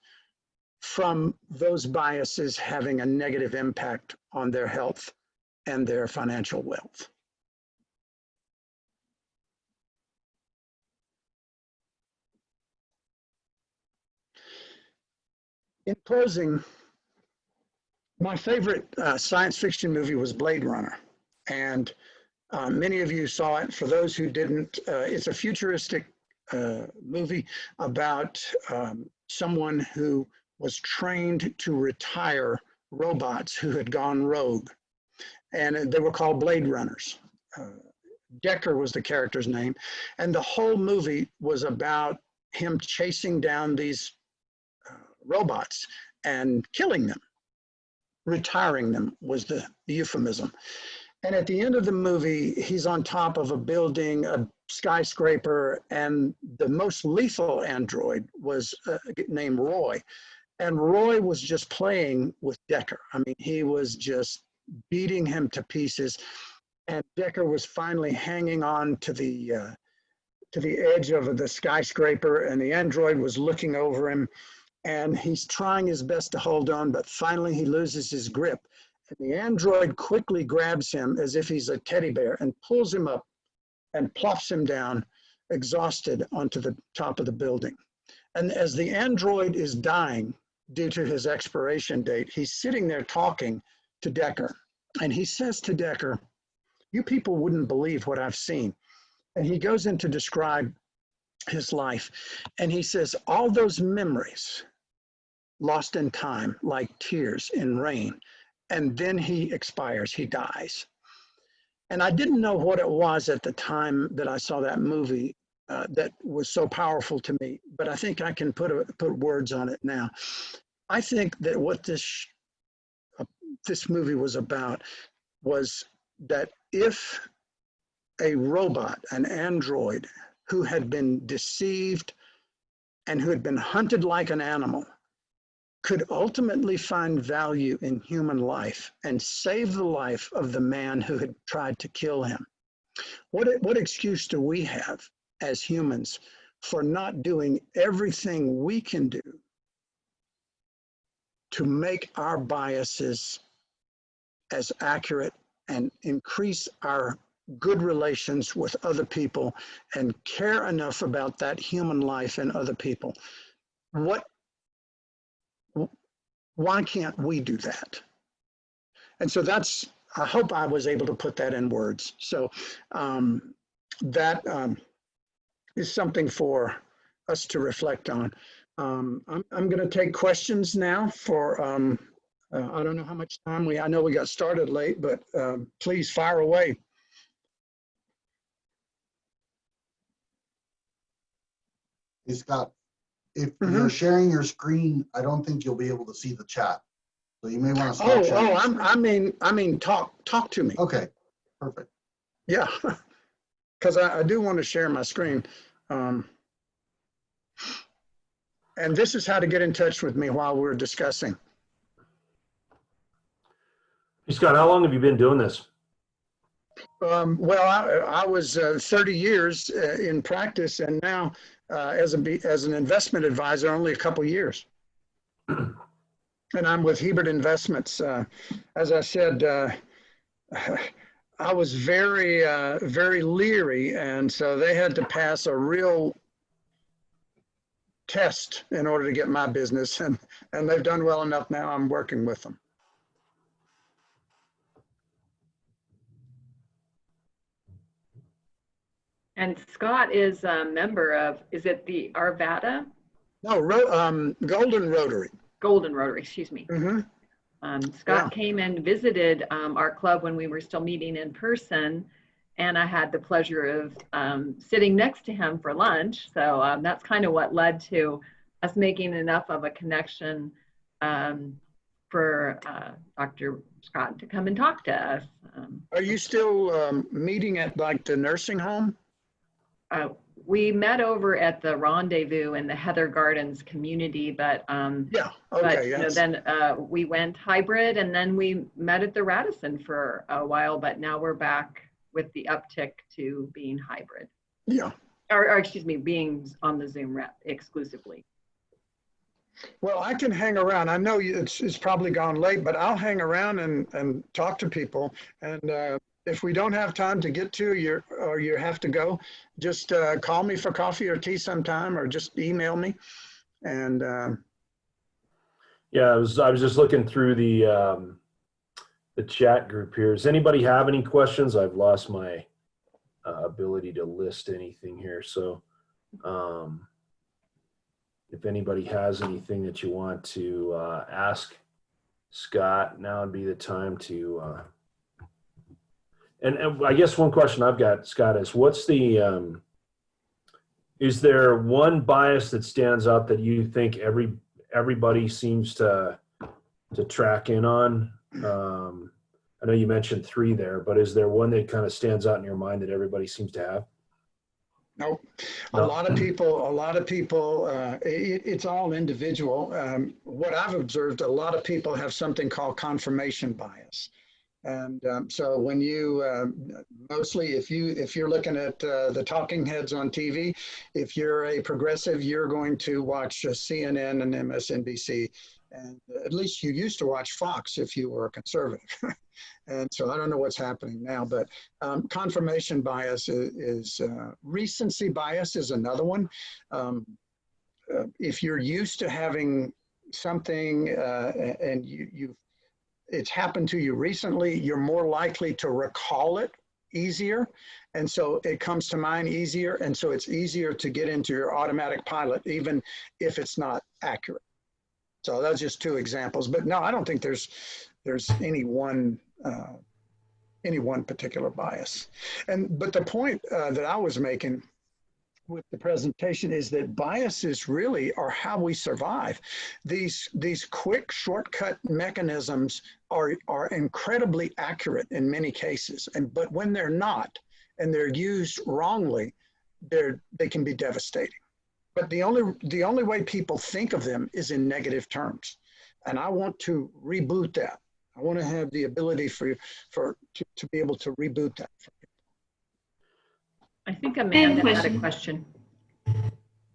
from those biases having a negative impact on their health and their financial wealth. In closing, my favorite science fiction movie was Blade Runner. And many of you saw it. For those who didn't, it's a futuristic movie about someone who was trained to retire robots who had gone rogue. And they were called Blade Runners. Decker was the character's name. And the whole movie was about him chasing down these robots and killing them. Retiring them was the euphemism. And at the end of the movie, he's on top of a building, a skyscraper, and the most lethal android was named Roy. And Roy was just playing with Decker. I mean, he was just beating him to pieces. And Decker was finally hanging on to the edge of the skyscraper, and the android was looking over him. And he's trying his best to hold on, but finally he loses his grip. And the android quickly grabs him as if he's a teddy bear and pulls him up and plops him down, exhausted, onto the top of the building. And as the android is dying due to his expiration date, he's sitting there talking to Decker. And he says to Decker, "You people wouldn't believe what I've seen." And he goes in to describe his life. And he says, all those memories lost in time, like tears in rain. And then he expires, he dies. And I didn't know what it was at the time that I saw that movie that was so powerful to me, but I think I can put words on it now. I think that what this movie was about was that if a robot, an android, who had been deceived and who had been hunted like an animal, could ultimately find value in human life and save the life of the man who had tried to kill him. What excuse do we have as humans for not doing everything we can do to make our biases as accurate and increase our good relations with other people and care enough about that human life and other people? Why can't we do that? And so I hope I was able to put that in words. So that is something for us to reflect on. I'm going to take questions now for, I don't know how much time I know we got started late, but please fire away.
Hey, Scott, if you're sharing your screen, I don't think you'll be able to see the chat. So you may want to stop sharing.
I mean, talk to me.
Okay, perfect.
Yeah, because I do want to share my screen. And this is how to get in touch with me while we're discussing.
Hey, Scott, how long have you been doing this?
Well, I was 30 years in practice, and now as an investment advisor, only a couple years. And I'm with Hebert Investments. As I said, I was very, very leery, and so they had to pass a real test in order to get my business, and they've done well enough now. I'm working with them.
And Scott is a member of, is it the Arvada?
No, Golden Rotary.
Golden Rotary, excuse me. Scott came and visited our club when we were still meeting in person, and I had the pleasure of sitting next to him for lunch. So that's kind of what led to us making enough of a connection for Dr. Scott to come and talk to us.
Are you still meeting at like the nursing home?
We met over at the Rendezvous in the Heather Gardens community, but then we went hybrid, and then we met at the Radisson for a while, but now we're back with the uptick to being hybrid.
Yeah.
Or excuse me, being on the Zoom rep exclusively.
Well, I can hang around. I know it's probably gone late, but I'll hang around and talk to people. And if we don't have time to get to you or you have to go, just call me for coffee or tea sometime, or just email me. And
yeah, I was just looking through the chat group here. Does anybody have any questions? I've lost my ability to list anything here. So if anybody has anything that you want to ask Scott, now would be the time to. And I guess one question I've got, Scott, is what's the, is there one bias that stands out that you think everybody seems to track in on? I know you mentioned 3 there, but is there one that kind of stands out in your mind that everybody seems to have?
Nope. A lot of people, it's all individual. What I've observed, a lot of people have something called confirmation bias. And so when you, mostly if you're looking at the talking heads on TV, if you're a progressive, you're going to watch CNN and MSNBC. And at least you used to watch Fox if you were a conservative. And so I don't know what's happening now, but confirmation bias is recency bias is another one. If you're used to having something and it's happened to you recently, you're more likely to recall it easier. And so it comes to mind easier. And so it's easier to get into your automatic pilot, even if it's not accurate. So that's just 2 examples. But no, I don't think there's any one any one particular bias. But the point that I was making with the presentation is that biases really are how we survive. These quick shortcut mechanisms are incredibly accurate in many cases, but when they're not and they're used wrongly, they can be devastating. But the only way people think of them is in negative terms, and I want to reboot that. I want to have the ability to be able to reboot that.
I think Amanda had a question.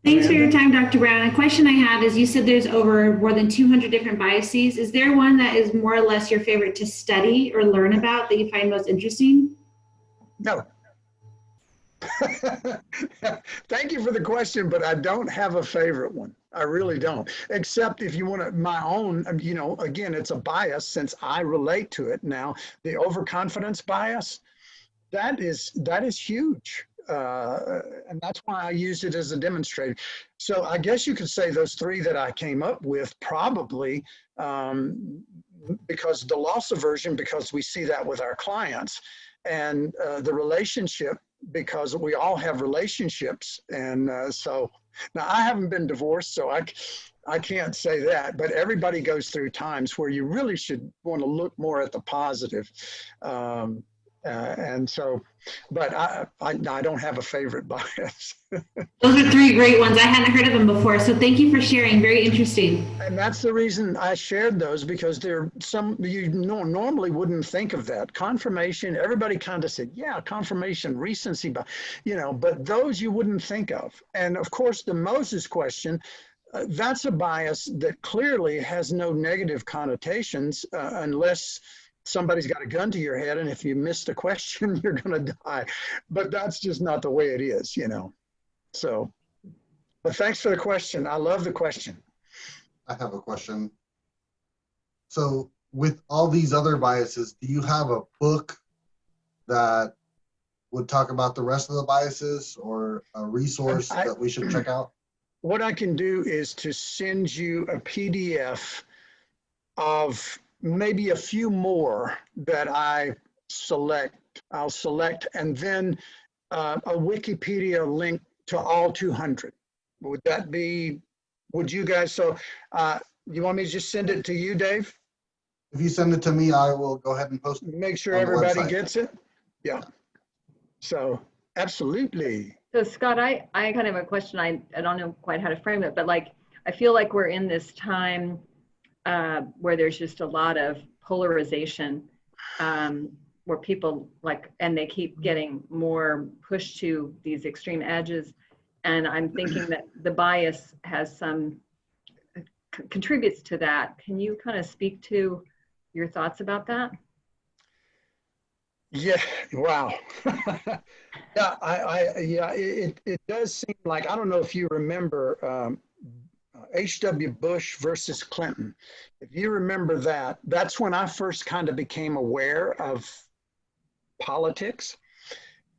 Thanks for your time, Dr. Brown. A question I have is, you said there's over more than 200 different biases. Is there one that is more or less your favorite to study or learn about that you find most interesting?
No. Thank you for the question, but I don't have a favorite one. I really don't, except if you want my own, again, it's a bias since I relate to it now. The overconfidence bias, that is huge. And that's why I used it as a demonstrator. So I guess you could say those three that I came up with probably because the loss aversion, because we see that with our clients, and the relationship, because we all have relationships. And so now I haven't been divorced, so I can't say that, but everybody goes through times where you really should want to look more at the positive. And so, but I don't have a favorite bias.
Those are three great ones. I hadn't heard of them before, so thank you for sharing. Very interesting.
And that's the reason I shared those, because there some you normally wouldn't think of that. Confirmation, everybody kind of said, yeah, confirmation, recency, but but those you wouldn't think of. And of course, the Moses question, that's a bias that clearly has no negative connotations unless somebody's got a gun to your head, and if you miss the question, you're going to die. But that's just not the way it is, So, but thanks for the question. I love the question.
I have a question. So with all these other biases, do you have a book that would talk about the rest of the biases, or a resource that we should check out?
What I can do is to send you a PDF of maybe a few more that I'll select, and then a Wikipedia link to all 200. Would you guys, so you want me to just send it to you, Dave?
If you send it to me, I will go ahead and post it.
Make sure everybody gets it. Yeah. So absolutely.
So Scott, I kind of have a question. I don't know quite how to frame it, but I feel like we're in this time where there's just a lot of polarization, where people and they keep getting more pushed to these extreme edges. And I'm thinking that the bias has contributes to that. Can you kind of speak to your thoughts about that?
Yeah, wow. It does seem like, I don't know if you remember H.W. Bush versus Clinton. If you remember that, that's when I first kind of became aware of politics.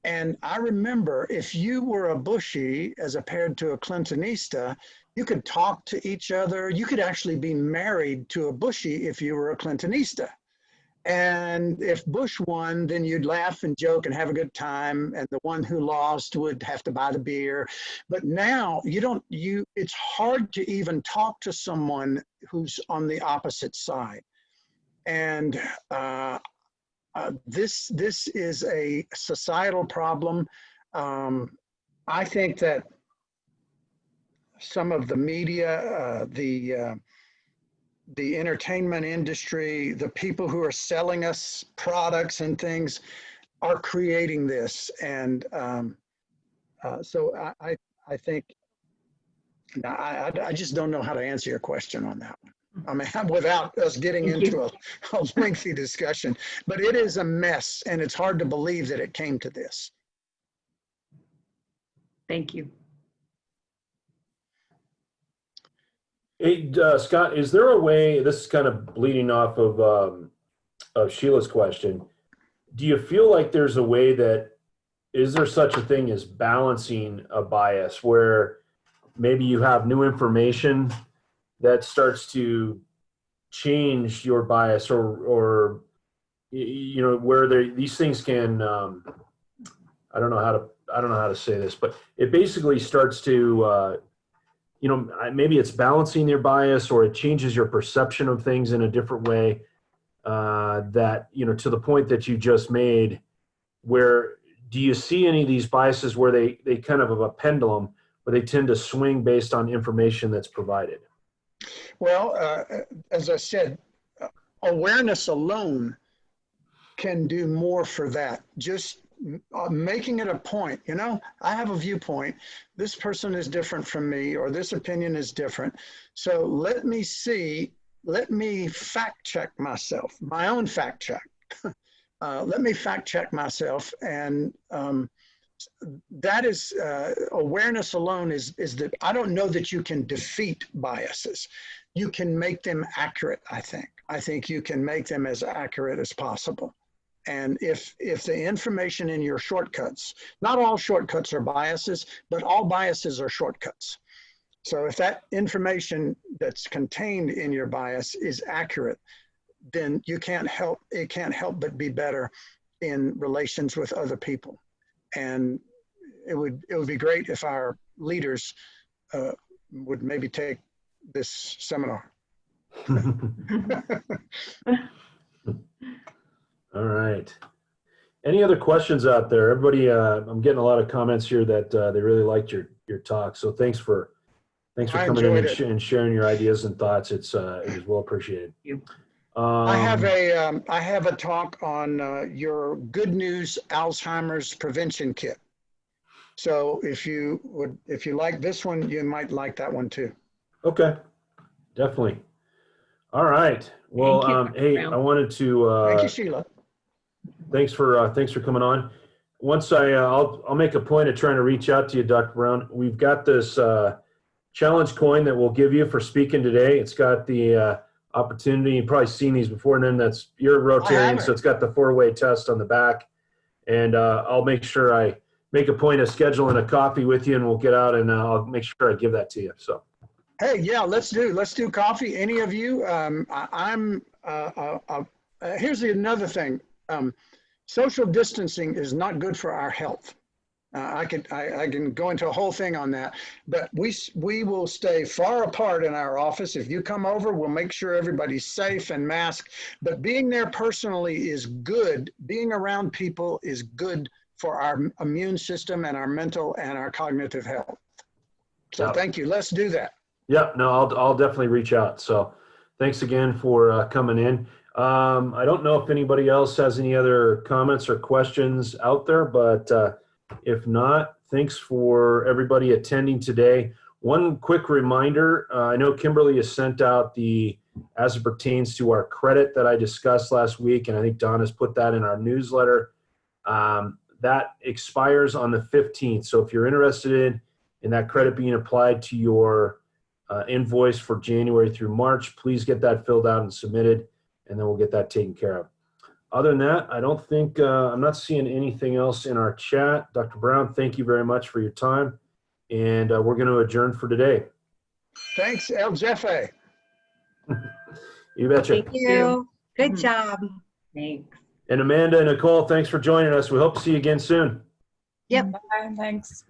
And I remember if you were a Bushy as compared to a Clintonista, you could talk to each other. You could actually be married to a Bushy if you were a Clintonista. And if Bush won, then you'd laugh and joke and have a good time. And the one who lost would have to buy the beer. But now it's hard to even talk to someone who's on the opposite side. And this is a societal problem. I think that some of the media, the entertainment industry, the people who are selling us products and things are creating this. And so I think, I just don't know how to answer your question on that one. I mean, without us getting into a lengthy discussion, but it is a mess, and it's hard to believe that it came to this.
Thank you.
Hey, Scott, is there a way, this is kind of bleeding off of Sheila's question. Do you feel like there's a way is there such a thing as balancing a bias where maybe you have new information that starts to change your bias, or you know, where these things can, I don't know how to say this, but it basically starts to, you know, maybe it's balancing your bias, or it changes your perception of things in a different way, that, you know, to the point that you just made, where do you see any of these biases where they kind of a pendulum, where they tend to swing based on information that's provided?
Well, as I said, awareness alone can do more for that. Just making it a point, you know, I have a viewpoint, this person is different from me, or this opinion is different. So let me fact check myself, my own fact check. Let me fact check myself. And that is, awareness alone is that I don't know that you can defeat biases. You can make them accurate, I think. I think you can make them as accurate as possible. And if the information in your shortcuts, not all shortcuts are biases, but all biases are shortcuts. So if that information that's contained in your bias is accurate, then it can't help but be better in relations with other people. And it would be great if our leaders would maybe take this seminar.
All right. Any other questions out there? Everybody, I'm getting a lot of comments here that they really liked your talk. So thanks for coming in and sharing your ideas and thoughts. It was well appreciated.
I have a talk on your Good News Alzheimer's Prevention Kit. So if you like this one, you might like that one too.
Okay, definitely. All right. Well, hey, I wanted to.
Thank you, Sheila.
Thanks for coming on. Once I'll make a point of trying to reach out to you, Dr. Brown. We've got this challenge coin that we'll give you for speaking today. It's got the opportunity. You've probably seen these before, and then you're Rotarian, so it's got the 4-way test on the back. And I'll make sure I make a point of scheduling a coffee with you, and we'll get out and I'll make sure I give that to you. So.
Hey, yeah, let's do coffee. Any of you? Here's another thing. Social distancing is not good for our health. I can go into a whole thing on that, but we will stay far apart in our office. If you come over, we'll make sure everybody's safe and masked. But being there personally is good. Being around people is good for our immune system and our mental and our cognitive health. So thank you. Let's do that.
Yeah, no, I'll definitely reach out. So thanks again for coming in. I don't know if anybody else has any other comments or questions out there, but if not, thanks for everybody attending today. One quick reminder, I know Kimberly has sent out as it pertains to our credit that I discussed last week, and I think Don has put that in our newsletter. That expires on the 15th. So if you're interested in that credit being applied to your invoice for January through March, please get that filled out and submitted, and then we'll get that taken care of. Other than that, I don't think, I'm not seeing anything else in our chat. Dr. Brown, thank you very much for your time, and we're going to adjourn for today.
Thanks, El Jefe.
You betcha.
Thank you. Good job.
Thanks.
And Amanda and Nicole, thanks for joining us. We hope to see you again soon.
Yep.
Bye, thanks.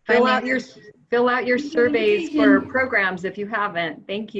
Fill out your surveys for programs if you haven't. Thank you.